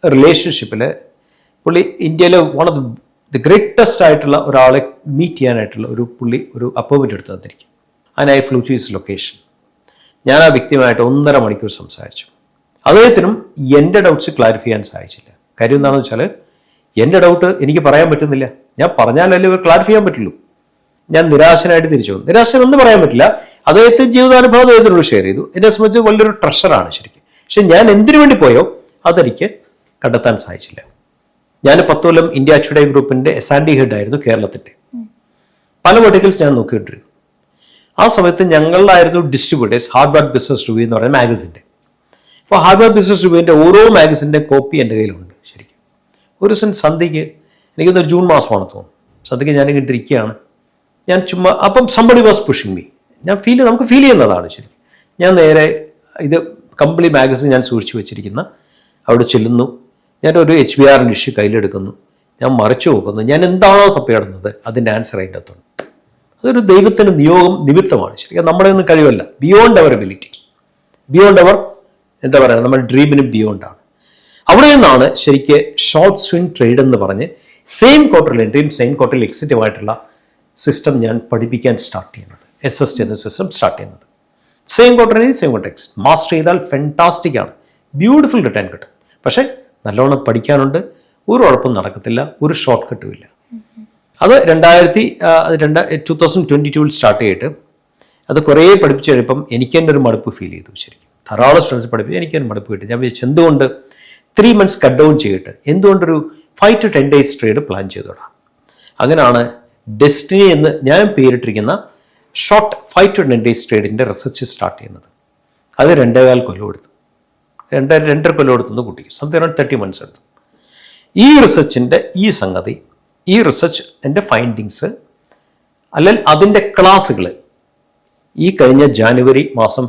റിലേഷൻഷിപ്പിൽ പുള്ളി ഇന്ത്യയിലെ വൺ ഓഫ് ദി ഗ്രേറ്റസ്റ്റ് ആയിട്ടുള്ള ഒരാളെ മീറ്റ് ചെയ്യാനായിട്ടുള്ള ഒരു അപ്പോയിൻമെൻറ്റ് എടുത്ത് തന്നിരിക്കും. And I flew to his location. ഞാൻ ആ വ്യക്തിയുമായിട്ട് 1.5 മണിക്കൂർ സംസാരിച്ചു. അദ്ദേഹത്തിനും എൻ്റെ ഡൗട്ട്സ് ക്ലാരിഫൈ ചെയ്യാൻ സാധിച്ചില്ല. കാര്യം എന്താണെന്ന് വെച്ചാൽ എൻ്റെ ഡൗട്ട് എനിക്ക് പറയാൻ പറ്റുന്നില്ല. ഞാൻ പറഞ്ഞാലല്ലേ ഇവർ ക്ലാരിഫൈ ചെയ്യാൻ പറ്റുള്ളൂ. ഞാൻ നിരാശനായിട്ട് തിരിച്ചു വന്നു. നിരാശനൊന്നും പറയാൻ പറ്റില്ല. അദ്ദേഹത്തെ ജീവിതാനുഭവം അദ്ദേഹത്തിനോട് ഷെയർ ചെയ്തു. എന്നെ സംബന്ധിച്ച് വലിയൊരു ട്രഷറാണ് ശരിക്കും. പക്ഷെ ഞാൻ എന്തിനു വേണ്ടി പോയോ അതെനിക്ക് കണ്ടെത്താൻ സാധിച്ചില്ല. ഞാൻ 10 കൊല്ലം ഇന്ത്യ ടുഡേ ഗ്രൂപ്പിൻ്റെ S&D ഹെഡ് ആയിരുന്നു കേരളത്തിൻ്റെ. പല വെർട്ടിക്കൽസ് ഞാൻ നോക്കിയിട്ടിരുന്നു. ആ സമയത്ത് ഞങ്ങളിലായിരുന്നു ഡിസ്ട്രിബ്യൂട്ടേഴ്സ് ഹാർവാർഡ് ബിസിനസ് റിവ്യൂ എന്ന് പറയുന്ന മാഗസിൻ്റെ. അപ്പോൾ ഹാർവാർഡ് ബിസിനസ് റിവ്യൂവിൻ്റെ ഓരോ മാഗസിൻ്റെ കോപ്പി എൻ്റെ കയ്യിലുണ്ട് ശരിക്കും. ഒരു ദിവസം സന്ധ്യയ്ക്ക്, എനിക്കൊന്നൊരു ജൂൺ മാസമാണ് തോന്നുന്നു, സന്ധ്യയ്ക്ക് ഞാനിങ്ങനെ ഇരിക്കുകയാണ്. ഞാൻ ചുമ്മാ, അപ്പം സംബഡി വാസ് പുഷിങ് മീ. നമുക്ക് ഫീൽ ചെയ്യുന്നതാണ് ശരിക്കും. ഞാൻ നേരെ ഇത് കംപ്ലീറ്റ് മാഗസിൻ ഞാൻ സൂക്ഷിച്ചു വെച്ചിരിക്കുന്ന അവിടെ ചെല്ലുന്നു. ഞാനൊരു HBR ഇഷ്യൂ കയ്യിലെടുക്കുന്നു. ഞാൻ മറിച്ചു നോക്കുന്നു. ഞാൻ എന്താണോ തപ്പിയിടുന്നത് അതിൻ്റെ ആൻസർ അതിൻ്റെ അകത്തുണ്ട്. അതൊരു ദൈവത്തിൻ്റെ നിമിത്തമാണ് ശരിക്കും. നമ്മുടെ ഒന്നും കഴിവല്ല. Beyond our ability, beyond our എന്താ പറയുക, നമ്മുടെ ഡ്രീമിനും ബിയോണ്ടാണ്. അവിടെ നിന്നാണ് ശരിക്ക് ഷോർട്ട് സ്വിംഗ് ട്രേഡ് എന്ന് പറഞ്ഞ് സെയിം ക്വാർട്ടറിൽ എൻട്രിയും സെയിം ക്വാർട്ടറിൽ എക്സിറ്റുമായിട്ടുള്ള സിസ്റ്റം ഞാൻ പഠിപ്പിക്കാൻ സ്റ്റാർട്ട് ചെയ്യുന്നത്. SST എന്ന സിസ്റ്റം സ്റ്റാർട്ട് ചെയ്യുന്നത് സെയിം ക്വാർട്ടറിൽ സെയിം ക്വാർട്ടർ എക്സിറ്റ്. മാസ്റ്റർ ചെയ്താൽ ഫെൻറ്റാസ്റ്റിക് ആണ്, ബ്യൂട്ടിഫുൾ റിട്ടേൺ കിട്ടും. പക്ഷേ നല്ലോണം പഠിക്കാനുണ്ട്. ഒരു ഉഴപ്പും നടക്കത്തില്ല, ഒരു ഷോർട്ട് കട്ടും ഇല്ല. അത് 2022 സ്റ്റാർട്ട് ചെയ്തിട്ട് അത് കുറേ പഠിപ്പിച്ച് കഴിയുമ്പം എനിക്ക് തന്നെ ഒരു മടുപ്പ് ഫീൽ ചെയ്തു ശരിക്കും. ധാരാളം സ്റ്റുഡൻസ് പഠിപ്പിച്ച് എനിക്ക് തന്നെ മടുപ്പ് കിട്ടി. ഞാൻ വിചാരിച്ചു എന്തുകൊണ്ട് 3 months കട്ട് ഡൗൺ ചെയ്തിട്ട് എന്തുകൊണ്ടൊരു 5 to 10 days ട്രേഡ് പ്ലാൻ ചെയ്തോടാം. അങ്ങനെയാണ് ഡെസ്റ്റിനി എന്ന് ഞാൻ പേരിട്ടിരിക്കുന്ന ഷോർട്ട് 5 to 10 days ട്രേഡിൻ്റെ റിസർച്ച് സ്റ്റാർട്ട് ചെയ്യുന്നത്. അത് 2.25 കൊല്ലം എടുത്തു. 2.5 കൊല്ലം എടുത്തുനിന്ന് കുട്ടി സംതിങ് അറൗണ്ട് 30 months എടുത്തു. ഈ റിസർച്ചിൻ്റെ ഈ റിസർച്ച് എൻ്റെ ഫൈൻഡിങ്സ് അല്ലെങ്കിൽ അതിൻ്റെ ക്ലാസ്സുകൾ ഈ കഴിഞ്ഞ ജാനുവരി മാസം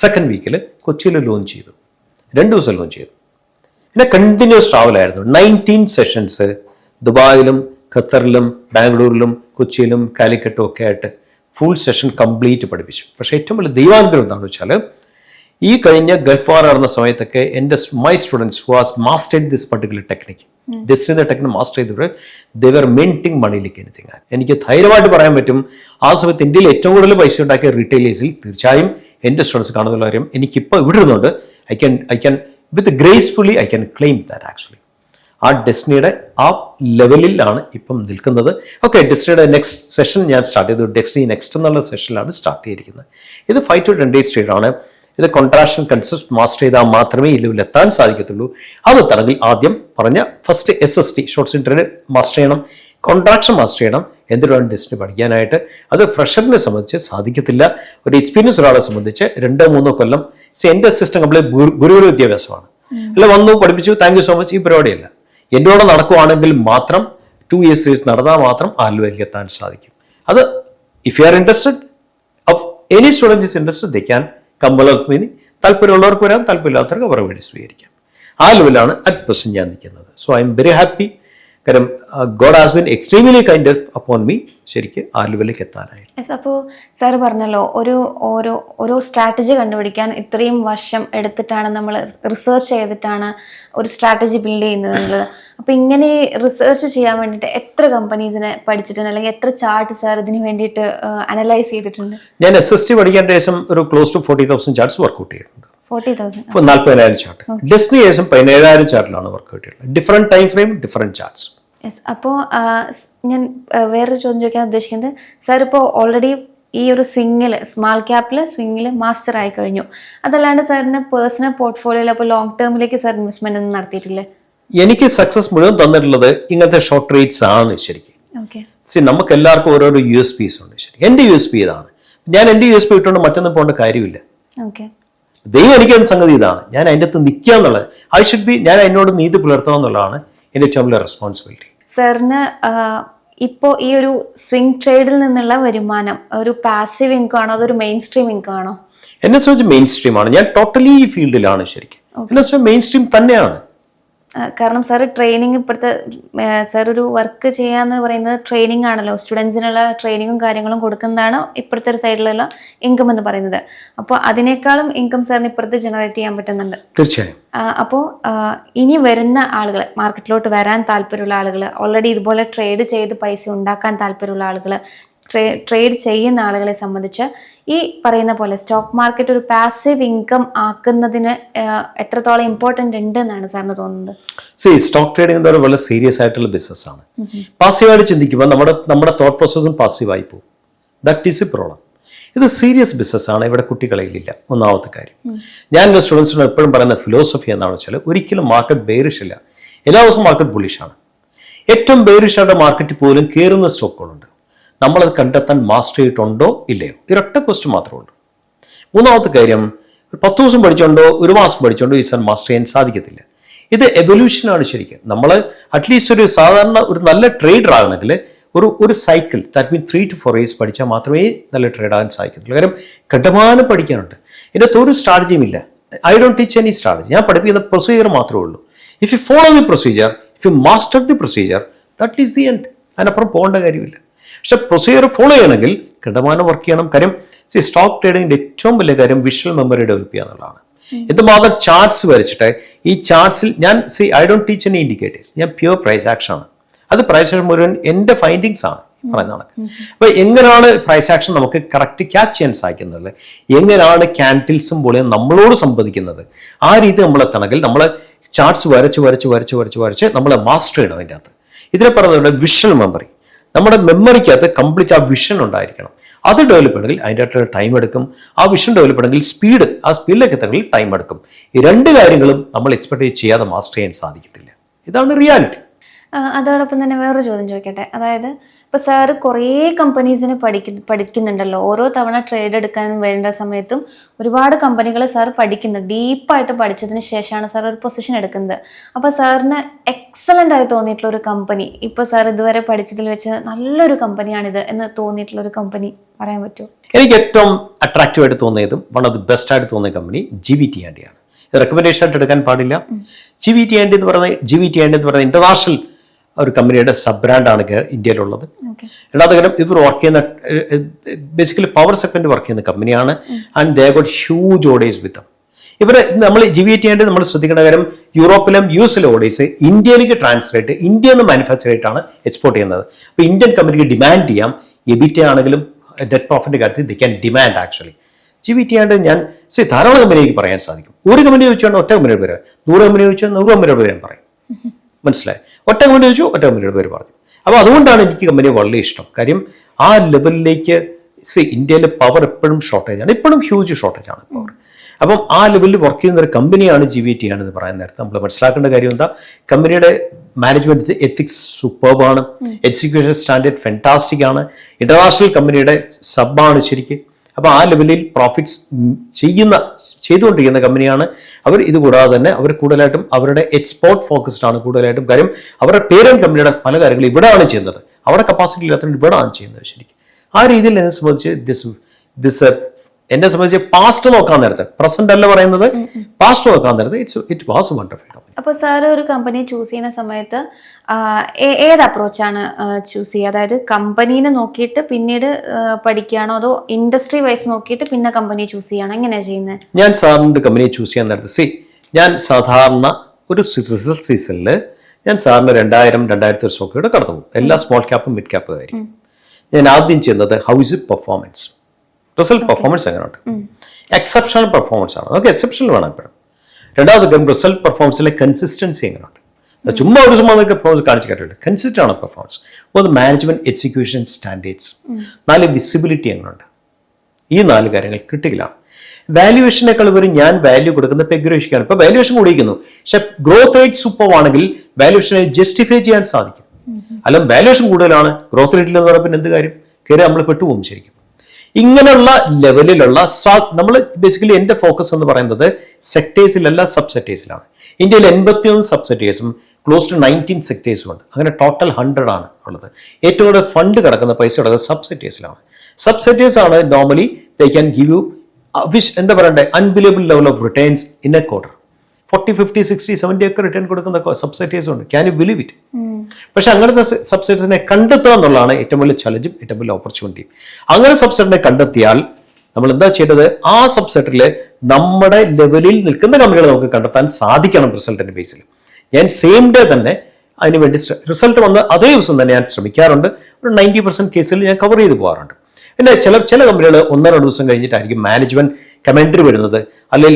സെക്കൻഡ് വീക്കിൽ കൊച്ചിയിൽ ലോഞ്ച് ചെയ്തു. 2 ദിവസം ലോഞ്ച് ചെയ്തു. പിന്നെ കണ്ടിന്യൂസ് ട്രാവലായിരുന്നു. 19 സെഷൻസ് ദുബായിലും ഖത്തറിലും ബാംഗ്ലൂരിലും കൊച്ചിയിലും കാലിക്കറ്റും ഒക്കെ ആയിട്ട് ഫുൾ സെഷൻ കംപ്ലീറ്റ് പഠിപ്പിച്ചു. പക്ഷേ ഏറ്റവും വലിയ ദൈവാനുഗ്രഹം എന്താണെന്ന് വെച്ചാൽ ഈ കഴിഞ്ഞ ഗൾഫ് വാർ നടന്ന സമയത്തൊക്കെ my students who has mastered this particular technique ഡെസ്റ്റിന്റെ ടെക്നിക് മാസ്റ്റർ ചെയ്തവർ ദർ മിന്റിങ് മണിയിലേക്ക് എനിത്തിങ്. എനിക്ക് ധൈര്യമായിട്ട് പറയാൻ പറ്റും, ആ സമയത്ത് ഇന്ത്യയിൽ ഏറ്റവും കൂടുതൽ പൈസ ഉണ്ടാക്കിയ റീറ്റെയിലേഴ്സിൽ തീർച്ചയായും എൻ്റെ സ്റ്റുഡൻസ് കാണുന്നുള്ള കാര്യം എനിക്കിപ്പോൾ ഇവിടെ ഇരുന്നുണ്ട്. I can with gracefully I can claim that actually. ആ ഡെസ്റ്റിനിയുടെ ആ ലെവലിലാണ് ഇപ്പം നിൽക്കുന്നത്. ഓക്കെ, ഡെസ്റ്റിനിയുടെ നെക്സ്റ്റ് സെഷൻ ഞാൻ സ്റ്റാർട്ട് ചെയ്തു. ഡെസ്റ്റിനി നെക്സ്റ്റ് എന്നുള്ള സെഷനിലാണ് സ്റ്റാർട്ട് ചെയ്തിരിക്കുന്നത്. ഇത് 5 to 10 days trade ആണ്. ഇത് കോൺട്രാക്ഷൻ കൺസെപ്റ്റ് മാസ്റ്റർ ചെയ്താൽ മാത്രമേ ഈ ലെവലിൽ എത്താൻ സാധിക്കത്തുള്ളൂ. അത് തരത്തിൽ ആദ്യം പറഞ്ഞ first SST short swing trade master ചെയ്യണം, കോൺട്രാക്ഷൻ മാസ്റ്റർ ചെയ്യണം. എന്തിനാണ് ഡെസ്റ്റിനി പഠിക്കാനായിട്ട്? അത് ഫ്രഷറിനെ സംബന്ധിച്ച് സാധിക്കത്തില്ല. ഒരു എക്സ്പീരിയൻസ് ഒരാളെ സംബന്ധിച്ച് 2-3 കൊല്ലം എൻ്റെ സിസ്റ്റം കംപ്ലീറ്റ് ഗുരുകുല വിദ്യാഭ്യാസമാണ്. അല്ല, വന്നു പഠിപ്പിച്ചു, താങ്ക് യു സോ മച്ച്, ഈ പരിപാടിയല്ല. എൻ്റെ കൂടെ നടക്കുവാണെങ്കിൽ മാത്രം 2 years 3 years നടന്നാൽ മാത്രം ആ ലെവലിൽ എത്താൻ സാധിക്കും. അത് if you are interested, of any student is interested, they can comply. താല്പര്യമുള്ളവർക്ക് വരാം, താല്പര്യമില്ലാത്തവർക്ക് അവരുടെ വേണ്ടി സ്വീകരിക്കാം. ആ ലെവലാണ് അറ്റ് പ്രസന്റ് ഞാൻ നിൽക്കുന്നത്. So I am very happy. കാരണം God has been extremely kind upon me. ശരിക്ക് ആ ലെവലിലേക്ക് എത്താനായിട്ട്. അപ്പോൾ സാർ പറഞ്ഞല്ലോ, ഓരോ സ്ട്രാറ്റജി കണ്ടുപിടിക്കാൻ ഇത്രയും വർഷം എടുത്തിട്ടാണ് നമ്മൾ റിസർച്ച് ചെയ്തിട്ടാണ് ഒരു സ്ട്രാറ്റജി ബിൽഡ് ചെയ്യുന്നത് എന്നുള്ളത്. അപ്പോൾ ഇങ്ങനെ റിസർച്ച് ചെയ്യാൻ വേണ്ടിയിട്ട് എത്ര കമ്പനീസിനെ പഠിച്ചിട്ടുണ്ട്, അല്ലെങ്കിൽ എത്ര ചാർട്ട് സാർ ഇതിന് വേണ്ടിയിട്ട് അനലൈസ് ചെയ്തിട്ടുണ്ട്? ഞാൻ SST പഠിക്കാൻ ശേഷം ഒരു ക്ലോസ് ടു 40,000 ചാർട്ട്സ് വർക്ക്ഔട്ട് ചെയ്തിട്ടുണ്ട്. 40,000 40,000 ചാർട്ട്. ഡെസ്റ്റിനി ശേഷം 17,000 ചാർട്ടിലാണ് വർക്ക്ഔട്ട് ചെയ്തിട്ടുള്ളത്. Different time frame, different charts. Yes. അപ്പോൾ ഞാൻ വേറൊരു ചോദ്യം ചോദിക്കാൻ ഉദ്ദേശിക്കുന്നത്, സാർ ഇപ്പോൾ ഓൾറെഡി ഈ ഒരു സ്മാൾ ക്യാപ്പിൽ സ്വിങ്ങിൽ മാസ്റ്റർ ആയി കഴിഞ്ഞു. അതല്ലാണ്ട് സാറിന് പേഴ്സണൽ പോർട്ട്ഫോളിയോയിൽ അപ്പോൾ ലോങ് ടേമിലേക്ക് സാർ ഇൻവെസ്റ്റ്മെന്റ് ഒന്നും നടത്തിയിട്ടില്ലേ? എനിക്ക് സക്സസ് മുഴുവൻ തന്നിട്ടുള്ളത് ഇങ്ങനത്തെ ഷോർട്ട് ട്രേഡ്സ് ആണ്. ശരിക്കും നമുക്ക് എല്ലാവർക്കും ഓരോരോ USPs ഉണ്ട്. ശരി, എൻ്റെ USP ഇതാണ്. ഞാൻ എൻ്റെ USP ഇട്ടുകൊണ്ട് മറ്റൊന്നും പോകേണ്ട കാര്യമില്ല. ദൈവം എനിക്ക് സംഗതി ഇതാണ്. ഞാൻ അതിൻ്റെ അകത്ത് നിൽക്കുക എന്നുള്ളത്, ഐ ഷുഡ് ബി, ഞാൻ അതിനോട് നീതി പുലർത്തുക എന്നുള്ളതാണ് എൻ്റെ ഏറ്റവും വലിയ റെസ്പോൺസിബിലിറ്റി. സാറിന് ഇപ്പോൾ ഈ ഒരു സ്വിംഗ് ട്രേഡിൽ നിന്നുള്ള വരുമാനം ഒരു പാസീവ് ഇൻകം ആണോ, അതൊരു മെയിൻ സ്ട്രീം ഇൻകം ആണോ? എന്നെ സംബന്ധിച്ച് മെയിൻ സ്ട്രീം ആണ്. ഞാൻ ടോട്ടലി ഈ ഫീൽഡിലാണ്. ശരിക്കും എന്നെ സംബന്ധിച്ച് മെയിൻ സ്ട്രീം തന്നെയാണ്. കാരണം സാർ ട്രെയിനിങ്, ഇപ്പോഴത്തെ സാർ ഒരു വർക്ക് ചെയ്യാന്ന് പറയുന്നത് ട്രെയിനിങ് ആണല്ലോ, സ്റ്റുഡൻസിനുള്ള ട്രെയിനിങ്ങും കാര്യങ്ങളും കൊടുക്കുന്നതാണ് ഇപ്പോഴത്തെ ഒരു സൈഡിലുള്ള ഇൻകം എന്ന് പറയുന്നത്. അപ്പോൾ അതിനേക്കാളും ഇൻകം സാറിന് ഇപ്പോഴത്തെ ജനറേറ്റ് ചെയ്യാൻ പറ്റുന്നുണ്ട്. തീർച്ചയായും. അപ്പോൾ ഇനി വരുന്ന ആളുകൾ, മാർക്കറ്റിലോട്ട് വരാൻ താല്പര്യമുള്ള ആളുകൾ, ഓൾറെഡി ഇതുപോലെ ട്രേഡ് ചെയ്ത് പൈസ ഉണ്ടാക്കാൻ താല്പര്യമുള്ള ആളുകൾ, ട്രേഡ് ചെയ്യുന്ന ആളുകളെ സംബന്ധിച്ച് ഈ പറയുന്ന പോലെ സ്റ്റോക്ക് മാർക്കറ്റ് ഒരു പാസീവ് ഇൻകം ആക്കുന്നതിന് എത്രത്തോളം ഇമ്പോർട്ടൻ്റ് ഉണ്ട് എന്നാണ് സാറിന് തോന്നുന്നത്? സ്റ്റോക്ക് ട്രേഡിംഗ് എന്ന് പറയുന്നത് വളരെ സീരിയസ് ആയിട്ടുള്ള ബിസിനസ് ആണ്. പാസീവായിട്ട് ചിന്തിക്കുമ്പോൾ നമ്മുടെ തോട്ട് പ്രോസസ്സും പാസീവായി പോകും. That is A problem. ഇത് സീരിയസ് ബിസിനസ് ആണ്. ഇവിടെ കുട്ടികളിലില്ല. ഒന്നാമത്തെ കാര്യം, ഞാൻ എൻ്റെ സ്റ്റുഡൻസിനോട് എപ്പോഴും പറയുന്ന ഫിലോസഫി എന്താണെന്ന് വെച്ചാൽ, ഒരിക്കലും മാർക്കറ്റ് ബെയറിഷ് ഇല്ല, എല്ലാ ദിവസവും മാർക്കറ്റ് ബുള്ളിഷാണ്. ഏറ്റവും ബെയറിഷായിട്ട് മാർക്കറ്റിൽ പോലും കയറുന്ന സ്റ്റോക്കുകളുണ്ട്. നമ്മളത് കണ്ടെത്താൻ മാസ്റ്റർ ചെയ്തിട്ടുണ്ടോ ഇല്ലയോ? ഇരൊറ്റ ക്വസ്റ്റ്യൻ മാത്രമേ ഉള്ളൂ. മൂന്നാമത്തെ കാര്യം, 10 ദിവസം പഠിച്ചോണ്ടോ 1 മാസം പഠിച്ചോണ്ടോ ഈ സാധനം മാസ്റ്റർ ചെയ്യാൻ സാധിക്കത്തില്ല. ഇത് എവല്യൂഷനാണ്. ശരിക്കും നമ്മൾ അറ്റ്ലീസ്റ്റ് ഒരു സാധാരണ ഒരു നല്ല ട്രേഡർ ആകണമെങ്കിൽ ഒരു cycle, that mean 3 to 4 years പഠിച്ചാൽ മാത്രമേ നല്ല ട്രേഡ് ആകാൻ സാധിക്കത്തുള്ളൂ. കാരണം കണ്ടമാനം പഠിക്കാനുണ്ട്. ഇതിനകത്ത് ഒരു സ്ട്രാറ്റജിയും ഇല്ല. I don't teach any strategy. ഞാൻ പഠിപ്പിക്കുന്ന പ്രൊസീജിയർ മാത്രമേ ഉള്ളൂ. If you follow the procedure, if you master the procedure, that is the end. അതിനപ്പുറം പോകേണ്ട കാര്യമില്ല. പക്ഷെ പ്രൊസീജിയർ ഫോളോ ചെയ്യണമെങ്കിൽ കണ്ടമാനം വർക്ക് ചെയ്യണം. കാര്യം സ്റ്റോക്ക് ട്രേഡിങ്ങിന്റെ ഏറ്റവും വലിയ കാര്യം വിഷ്വൽ മെമ്മറി ഡെവലപ്പ് ചെയ്യുക എന്നുള്ളതാണ്. എന്തുമാത്രം ചാർട്ട്സ് വരച്ചിട്ട് ഈ ചാർട്ട്സിൽ ഞാൻ I don't teach any indicators. ഞാൻ പ്യൂർ പ്രൈസ് ആക്ഷൻ ആണ്. അത് പ്രൈസ് ആക്ഷൻ മുഴുവൻ എൻ്റെ ഫൈൻഡിങ്സ് ആണ് പറയുന്നതാണ്. അപ്പൊ എങ്ങനെയാണ് പ്രൈസ് ആക്ഷൻ നമുക്ക് കറക്റ്റ് ക്യാച്ച് ചെയ്യാൻ സാധിക്കുന്നത്, എങ്ങനെയാണ് ക്യാൻഡിൽസും പോലെ നമ്മളോട് സംവദിക്കുന്നത്, ആ രീതി നമ്മളെത്തണമെങ്കിൽ നമ്മൾ ചാർട്ട്സ് വരച്ച് നമ്മൾ മാസ്റ്റർ ചെയ്യണം. അതിൻ്റെ അകത്ത് ഇതിനെ പറയുന്നത് വിഷ്വൽ മെമ്മറി. നമ്മുടെ മെമ്മറിക്കകത്ത് കംപ്ലീറ്റ് ആ വിഷൻ ഉണ്ടായിരിക്കണം. അത് ഡെവലപ്പ് ചെയ്യണമെങ്കിൽ അതിൻ്റെ ആയിട്ടുള്ള ടൈം എടുക്കും. ആ വിഷൻ ഡെവലപ്പ് ചെയ്യണമെങ്കിൽ ആ സ്പീഡിലേക്ക് എത്തണമെങ്കിൽ ടൈം എടുക്കും. ഈ 2 കാര്യങ്ങളും നമ്മൾ എക്സ്പെക്ട് ചെയ്യാതെ മാസ്റ്റർ ചെയ്യാൻ സാധിക്കത്തില്ല. ഇതാണ് റിയാലിറ്റി. അതോടൊപ്പം തന്നെ വേറൊരു ചോദ്യം ചോദിക്കട്ടെ. അതായത് ഇപ്പോൾ സാറ് കുറേ കമ്പനീസിന് പഠിക്കുന്നുണ്ടല്ലോ. ഓരോ തവണ ട്രേഡ് എടുക്കാൻ വേണ്ട സമയത്തും ഒരുപാട് കമ്പനികൾ സാർ പഠിക്കുന്നുണ്ട്. ഡീപ്പായിട്ട് പഠിച്ചതിന് ശേഷമാണ് സാർ ഒരു പൊസിഷൻ എടുക്കുന്നത്. അപ്പോൾ സാറിന് എക്സലൻ്റ് ആയി തോന്നിയിട്ടുള്ള ഒരു കമ്പനി, ഇപ്പോൾ സാർ ഇതുവരെ പഠിച്ചതിൽ വെച്ച് നല്ലൊരു കമ്പനിയാണിത് എന്ന് തോന്നിയിട്ടുള്ള ഒരു കമ്പനി പറയാൻ പറ്റുമോ? എനിക്ക് ഏറ്റവും അട്രാക്റ്റീവ് ആയിട്ട് തോന്നിയതും വൺ ഓഫ് ദി ബെസ്റ്റ് ആയിട്ട് തോന്നിയ കമ്പനി GVT ആണ്. റെക്കമെൻഡേഷൻ ആയിട്ട് എടുക്കാൻ പാടില്ല. GVT എന്ന് പറയുന്ന ഇന്റർനാഷണൽ ഒരു കമ്പനിയുടെ സബ് ബ്രാൻഡാണ് ഇന്ത്യയിലുള്ളത്. രണ്ടാമത്തെ കാര്യം, ഇവർ വർക്ക് ചെയ്യുന്ന ബേസിക്കലി പവർ സെഗ്മെന്റ് വർക്ക് ചെയ്യുന്ന കമ്പനിയാണ്. And they got huge orders with them. ഇവരെ നമ്മൾ GVT ആയിട്ട് നമ്മൾ ശ്രദ്ധിക്കേണ്ട കാര്യം യൂറോപ്പിലും US-ലും ഓർഡേഴ്സ് ഇന്ത്യയിലേക്ക് ട്രാൻസ്ലേറ്റ് ഇന്ത്യയിൽ നിന്ന് മാനുഫാക്ചർ ആയിട്ടാണ് എക്സ്പോർട്ട് ചെയ്യുന്നത്. അപ്പോൾ ഇന്ത്യൻ കമ്പനിക്ക് ഡിമാൻഡ് ചെയ്യാം. EBITDA ആണെങ്കിലും നെറ്റ് പ്രോഫിറ്റിന്റെ കാര്യത്തിൽ the can demand actually. GVT ആയിട്ട് ഞാൻ ധാരാളം കമ്പനിക്ക് പറയാൻ സാധിക്കും. ഒരു കമ്പനി ചോദിച്ചാൽ ഒറ്റ കമ്പനിയുടെ പേര്, 100 കമ്പനി ചോദിച്ചാൽ 100 കമ്പനിയുടെ പേര് ഞാൻ പറയും. മനസ്സിലായി? ഒറ്റ കമ്പനി ചോദിച്ചു ഒറ്റ കമ്പനിയുടെ പേര് പറഞ്ഞു. അപ്പോൾ അതുകൊണ്ടാണ് എനിക്ക് കമ്പനി വളരെ ഇഷ്ടം. കാര്യം ആ ലെവലിലേക്ക് ഇന്ത്യയിൽ പവർ എപ്പോഴും ഷോർട്ടേജ് ആണ്, ഇപ്പോഴും ഹ്യൂജ് ഷോർട്ടേജ് ആണ് പവർ. അപ്പം ആ ലെവലിൽ വർക്ക് ചെയ്യുന്ന ഒരു കമ്പനിയാണ് GVT ആണെന്ന് പറയുന്ന നേരത്തെ നമ്മൾ മനസ്സിലാക്കേണ്ട കാര്യം എന്താ, കമ്പനിയുടെ മാനേജ്മെന്റ് എത്തിക്സ് സൂപ്പർബാണ്, എക്സിക്യൂഷൻ സ്റ്റാൻഡേർഡ് ഫെന്റാസ്റ്റിക് ആണ്, ഇന്റർനാഷണൽ കമ്പനിയുടെ സബാണ് ശരിക്കും. അപ്പോൾ ആ ലെവലിൽ പ്രോഫിറ്റ്സ് ചെയ്തുകൊണ്ടിരിക്കുന്ന കമ്പനിയാണ് അവർ. ഇത് കൂടാതെ തന്നെ അവർ കൂടുതലായിട്ടും അവരുടെ എക്സ്പോർട്ട് ഫോക്കസ്ഡ് ആണ് കൂടുതലായിട്ടും. കാര്യം അവരുടെ പേരന്റ് കമ്പനിയുടെ പല കാര്യങ്ങളും ഇവിടെയാണ് ചെയ്യുന്നത്, അവിടെ കപ്പാസിറ്റി ഇല്ലാത്തതുകൊണ്ട് ഇവിടെയാണ് ചെയ്യുന്നത് ശരിക്കും. ആ രീതിയിൽ എന്നെ സംബന്ധിച്ച് എന്നെ സംബന്ധിച്ച് പാസ്റ്റ് നോക്കാൻ നേരത്തെ, പ്രസന്റ് അല്ല പറയുന്നത്, പാസ്റ്റ് നോക്കാൻ നേരത്തെ ഇറ്റ് വാസ് വണ്ടർഫുൾ. അപ്പോൾ സാർ ഒരു കമ്പനി ചൂസ് ചെയ്യുന്ന സമയത്ത് ഏത് അപ്രോച്ചാണ് ചൂസ് ചെയ്യുക? അതായത് കമ്പനീനെ നോക്കിയിട്ട് പിന്നീട് പഠിക്കുകയാണോ, അതോ ഇൻഡസ്ട്രി വൈസ് നോക്കിയിട്ട് പിന്നെ കമ്പനി ചൂസ് ചെയ്യണോ, എങ്ങനെയാണ് ചെയ്യുന്നത്? ഞാൻ സാറിൻ്റെ കമ്പനിയെ ചൂസ് ചെയ്യാൻ നേരത്തെ ഞാൻ സാധാരണ ഒരു റിസൾട്ട് സീസണിൽ ഞാൻ സാറിന് 2000-2000 സ്റ്റോക്കുകളുടെ കടന്നു പോകും. എല്ലാ സ്മോൾ ക്യാപ്പും മിഡ് ക്യാപ്പും ആയിരിക്കും. ഞാൻ ആദ്യം ചെയ്യുന്നത് how is it performance, result performance എങ്ങനെയുണ്ട്, എക്സെപ്ഷണൽ പെർഫോമൻസ് ആണ്, നമുക്ക് എക്സെപ്ഷണൽ വേണം എപ്പോഴും. രണ്ടാമത് റിസൾട്ട് പെർഫോമൻസിലെ കൺസിസ്റ്റൻസി എങ്ങനെയുണ്ട്, ചുമ്മാ ഒരു പെർഫോമൻസ് കാണിച്ചു കേട്ടില്ല, കൺസിസ്റ്റന്റ് ആണ് പെർഫോമൻസ്. ഒന്ന് മാനേജ്മെന്റ് എക്സിക്യൂഷൻ സ്റ്റാൻഡേർഡ്സ്, 4 വിസിബിലിറ്റി എങ്ങനെയുണ്ട്. ഈ 4 കാര്യങ്ങൾ ക്രിട്ടിക്കലാണ്. വാല്യുവേഷനേക്കാൾ വരും ഞാൻ വാല്യൂ കൊടുക്കുന്ന പെഗ്രേഷിക്കാണ്. ഇപ്പൊ വാല്യുവേഷൻ കൂടിയിരിക്കുന്നു, പക്ഷെ ഗ്രോത്ത് റേറ്റ് സൂപ്പർ ആണെങ്കിൽ വാല്യുവേഷനെ ജസ്റ്റിഫൈ ചെയ്യാൻ സാധിക്കും. അല്ല വാല്യുവേഷൻ കൂടുതലാണ്, ഗ്രോത്ത് റേറ്റിൽ എന്ന് പറഞ്ഞാൽ പിന്നെ എന്ത് കാര്യം, കയറി നമ്മൾ പെട്ടുപോകും ശരിക്കും. ഇങ്ങനെയുള്ള ലെവലിലുള്ള നമ്മൾ ബേസിക്കലി എൻ്റെ ഫോക്കസ് എന്ന് പറയുന്നത് സെക്ടേഴ്സിലല്ല സബ് സെക്ടേഴ്സിലാണ്. ഇന്ത്യയിൽ 81 സബ് സെക്ടേഴ്സും ക്ലോസ് ടു 19 സെക്ടേഴ്സും ഉണ്ട്. അങ്ങനെ ടോട്ടൽ 100 ആണ് ഉള്ളത്. ഏറ്റവും കൂടുതൽ ഫണ്ട് കിടക്കുന്ന പൈസ കിടക്കുന്നത് സബ് സെക്ടേഴ്സിലാണ്. സബ് സെക്ടേഴ്സ് ആണ് normally they can give you എന്താ പറയണ്ടേ unbelievable level of returns in A quarter. 40, 50, 60, 70 ഒക്കെ റിട്ടേൺ കൊടുക്കുന്ന സബ് സെക്ടേഴ്സ് ഉണ്ട്. Can you believe it? പക്ഷെ അങ്ങനത്തെ സബ് സെക്ടേഴ്സിനെ കണ്ടെത്തുക എന്നുള്ളതാണ് ഏറ്റവും വലിയ ചലഞ്ചും ഏറ്റവും വലിയ ഓപ്പർച്യൂണിറ്റിയും. അങ്ങനെ സബ് സെക്ടറിനെ കണ്ടെത്തിയാൽ നമ്മൾ എന്താ ചെയ്തത്, ആ സബ് സെക്ടറിൽ നമ്മുടെ ലെവലിൽ നിൽക്കുന്ന കമ്പനികളെ നമുക്ക് കണ്ടെത്താൻ സാധിക്കണം റിസൾട്ടിന്റെ ബേസിൽ. ഞാൻ സെയിം ഡേ തന്നെ അതിനുവേണ്ടി റിസൾട്ട് വന്ന് അതേ ദിവസം തന്നെ ഞാൻ ശ്രമിക്കാറുണ്ട്. ഒരു 90% കേസിൽ ഞാൻ കവർ ചെയ്ത് പോകാറുണ്ട്. പിന്നെ ചില കമ്പനികൾ 1-2 ദിവസം കഴിഞ്ഞിട്ടായിരിക്കും മാനേജ്മെന്റ് കമന്ററി വരുന്നത്, അല്ലെങ്കിൽ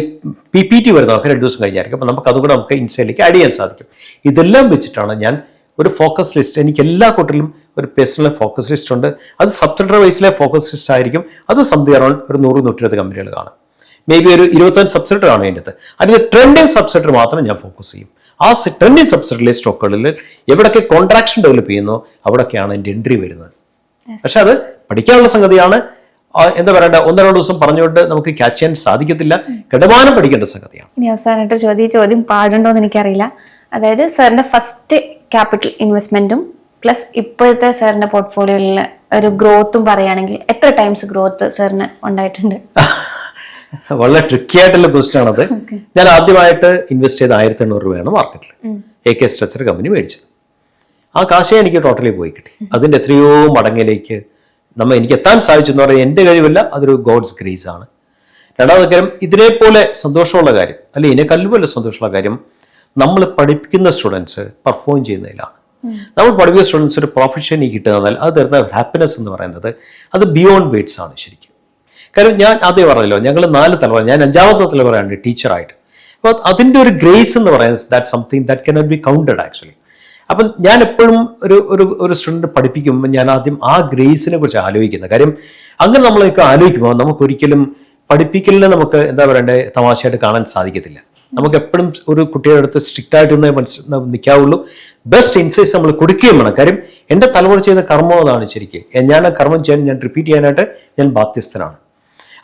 PPT വരുന്നതൊക്കെ 2 ദിവസം കഴിഞ്ഞായിരിക്കും. അപ്പോൾ നമുക്ക് അതുകൂടെ നമുക്ക് ഇൻസൈഡിലേക്ക് ആഡ് ചെയ്യാൻ സാധിക്കും. ഇതെല്ലാം വെച്ചിട്ടാണ് ഞാൻ ഒരു ഫോക്കസ് ലിസ്റ്റ്, എനിക്ക് എല്ലാ കൂട്ടത്തിലും ഒരു പേഴ്സണൽ ഫോക്കസ് ലിസ്റ്റ് ഉണ്ട്. അത് സബ് സെക്ടർ വൈസിലെ ഫോക്കസ് ലിസ്റ്റ് ആയിരിക്കും. അത് സംതിങ് അറൗണ്ട് ഒരു 100-120 കമ്പനികൾ കാണും. മേ ബി ഒരു 25 സബ് സെക്ടർ ആണ് അതിൻ്റെ. അതിന് ട്രെൻഡിങ് സബ് സെക്ടർ മാത്രം ഞാൻ ഫോക്കസ് ചെയ്യും. ആ ട്രെൻഡിങ് സബ് സെക്ടറിലെ സ്റ്റോക്കുകളിൽ എവിടെയൊക്കെ കോൺട്രാക്ഷൻ ഡെവലപ്പ് ചെയ്യുന്നു അവിടെയൊക്കെയാണ് എൻ്റെ എൻട്രി വരുന്നത്. പക്ഷെ അത് പഠിക്കാനുള്ള സംഗതിയാണ്. എന്താ പറയണ്ട, 1-2 ദിവസം പറഞ്ഞുകൊണ്ട് നമുക്ക് ക്യാച്ച് ചെയ്യാൻ സാധിക്കത്തില്ല. കടമാനം പഠിക്കേണ്ട സംഗതിയാണ്. ഇനി അവസാനമായിട്ട് ചോദ്യം പാടുണ്ടോ എന്ന് എനിക്കറിയില്ല. അതായത് സാറിന്റെ ഫസ്റ്റ് ക്യാപിറ്റൽ ഇൻവെസ്റ്റ്മെന്റും പ്ലസ് ഇപ്പോഴത്തെ സാറിന്റെ പോർട്ട്ഫോളിയോയിലെ ഒരു ഗ്രോത്തും പറയുകയാണെങ്കിൽ എത്ര ടൈംസ് ഗ്രോത്ത് സാറിന് ഉണ്ടായിട്ടുണ്ട്? വളരെ ട്രിക്കി ആയിട്ടുള്ള ക്വസ്റ്റ്യൻ ആണത്. ഞാൻ ആദ്യമായിട്ട് ഇൻവെസ്റ്റ് ചെയ്ത് 1800 രൂപയാണ് മാർക്കറ്റിൽ AK സ്ട്രക്ചർ കമ്പനി മേടിച്ചത്. ആ കാശേ എനിക്ക് ടോട്ടലി പോയി കിട്ടി. അതിന്റെ എത്രയോ മടങ്ങിലേക്ക് എനിക്ക് എത്താൻ സാധിച്ചു എന്ന് പറയുന്നത് എൻ്റെ കഴിവല്ല, അതൊരു ഗോഡ്സ് ഗ്രേസ് ആണ്. രണ്ടാമത്തെ കാര്യം, ഇതിനെപ്പോലെ സന്തോഷമുള്ള കാര്യം അല്ലെ ഇതിനെക്കാളും സന്തോഷമുള്ള കാര്യം നമ്മൾ പഠിപ്പിക്കുന്ന സ്റ്റുഡൻസ് പെർഫോം ചെയ്യുന്നതിലാണ്. നമ്മൾ പഠിപ്പിക്കുന്ന സ്റ്റുഡൻസ് ഒരു പ്രൊഫഷൻ കിട്ടുന്നതിനാൽ അത് തരുന്ന ഹാപ്പിനെസ് എന്ന് പറയുന്നത് അത് ബിയോണ്ട് വേർഡ്സ് ആണ് ശരിക്കും. കാര്യം ഞാൻ ആദ്യം പറഞ്ഞല്ലോ, ഞങ്ങൾ 4 തലമുറ, ഞാൻ 5ാമത്തെ തലമുറയാണ് ടീച്ചറായിട്ട്. അപ്പോൾ അതിൻ്റെ ഒരു ഗ്രേസ് എന്ന് പറയുന്നത് that something that cannot be counted actually. അപ്പം ഞാൻ എപ്പോഴും ഒരു സ്റ്റുഡൻറ്റ് പഠിപ്പിക്കുമ്പോൾ ഞാൻ ആദ്യം ആ ഗ്രേസിനെ കുറിച്ച് ആലോചിക്കുന്നത്. കാര്യം അങ്ങനെ നമ്മളൊക്കെ ആലോചിക്കുമ്പോൾ നമുക്കൊരിക്കലും പഠിപ്പിക്കലിനെ നമുക്ക് എന്താ പറയണ്ടേ തമാശയായിട്ട് കാണാൻ സാധിക്കത്തില്ല. നമുക്ക് എപ്പോഴും ഒരു കുട്ടിയുടെ അടുത്ത് സ്ട്രിക്റ്റ് ആയിട്ട് നിൽക്കാവുള്ളൂ. ബെസ്റ്റ് ഇൻസൈറ്റ്സ് നമ്മൾ കൊടുക്കുകയും വേണം. കാര്യം എൻ്റെ തലമുറ ചെയ്ത കർമ്മം അതാണ് ശരിക്കും. ഞാൻ ആ കർമ്മം ചെയ്യാൻ, ഞാൻ റിപ്പീറ്റ് ചെയ്യാനായിട്ട് ഞാൻ ബാധ്യസ്ഥനാണ്.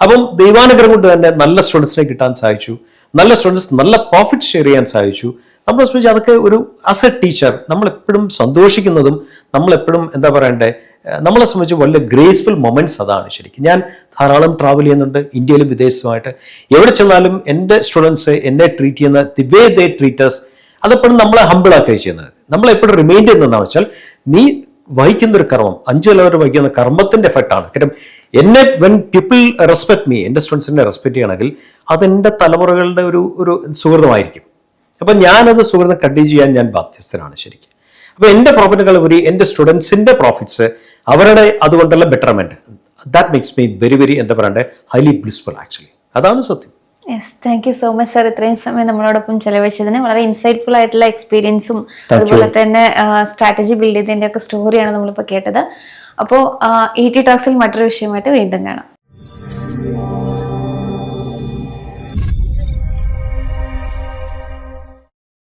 അപ്പം ദൈവാനുഗ്രഹം കൊണ്ട് തന്നെ നല്ല സ്റ്റുഡൻസിനെ കിട്ടാൻ സാധിച്ചു. നല്ല സ്റ്റുഡൻസ് നല്ല പ്രോഫിറ്റ് ഷെയർ ചെയ്യാൻ സാധിച്ചു. നമ്മളെ സംബന്ധിച്ച് അതൊക്കെ ഒരു ആസ് എ ടീച്ചർ നമ്മളെപ്പോഴും സന്തോഷിക്കുന്നതും നമ്മളെപ്പോഴും എന്താ പറയണ്ടേ നമ്മളെ സംബന്ധിച്ച് വലിയ ഗ്രേസ്ഫുൾ മൊമെന്റ്സ് അതാണ് ശരിക്കും. ഞാൻ ധാരാളം ട്രാവൽ ചെയ്യുന്നുണ്ട്, ഇന്ത്യയിലും വിദേശത്തുമായിട്ട്. എവിടെ ചെന്നാലും എൻ്റെ സ്റ്റുഡൻസ് എന്നെ ട്രീറ്റ് ചെയ്യുന്ന ദി വേ ദേ ട്രീറ്റേഴ്സ് അതെപ്പോഴും നമ്മളെ ഹമ്പിളാക്കുകയാണ് ചെയ്യുന്നത്. നമ്മളെപ്പോഴും റിമൈൻഡ് ചെയ്യുന്നതെന്ന് വെച്ചാൽ നീ വഹിക്കുന്ന ഒരു കർമ്മം, 5 കൊല്ലം വരെ വഹിക്കുന്ന കർമ്മത്തിന്റെ എഫക്റ്റാണ്. കാര്യം എന്നെ വെൻ പീപ്പിൾ റെസ്പെക്ട് മീ, എൻ്റെ സ്റ്റുഡൻസിനെ റെസ്പെക്ട് ചെയ്യണമെങ്കിൽ അതെൻ്റെ തലമുറകളുടെ ഒരു സുഹൃതമായിരിക്കും. അപ്പം ഞാനത് സുഹൃതം കണ്ടിന്യൂ ചെയ്യാൻ ഞാൻ ബാധ്യസ്ഥനാണ് ശരിക്കും. അപ്പോൾ എൻ്റെ പ്രോഫിറ്റുകൾ ഉപരി എൻ്റെ സ്റ്റുഡൻസിൻ്റെ പ്രോഫിറ്റ്സ്, അവരുടെ അതുകൊണ്ടുള്ള betterment, that makes me very very എന്താ പറയണ്ടേ, ഹൈലി ബ്ലിസ്ഫുൾ ആക്ച്വലി. അതാണ് സത്യം. Yes, thank you so much sir. ഇത്രയും സമയം നമ്മളോടൊപ്പം ചെലവഴിച്ചതിന് വളരെ ഇൻസൈറ്റ്ഫുൾ ആയിട്ടുള്ള എക്സ്പീരിയൻസും അതുപോലെ തന്നെ സ്ട്രാറ്റജി ബിൽഡ് ചെയ്തതിന്റെ ഒക്കെ സ്റ്റോറിയാണ് നമ്മളിപ്പോൾ കേട്ടത്. അപ്പോൾ ET ടോക്സിൽ മറ്റൊരു വിഷയമായിട്ട് വീണ്ടും കാണാം.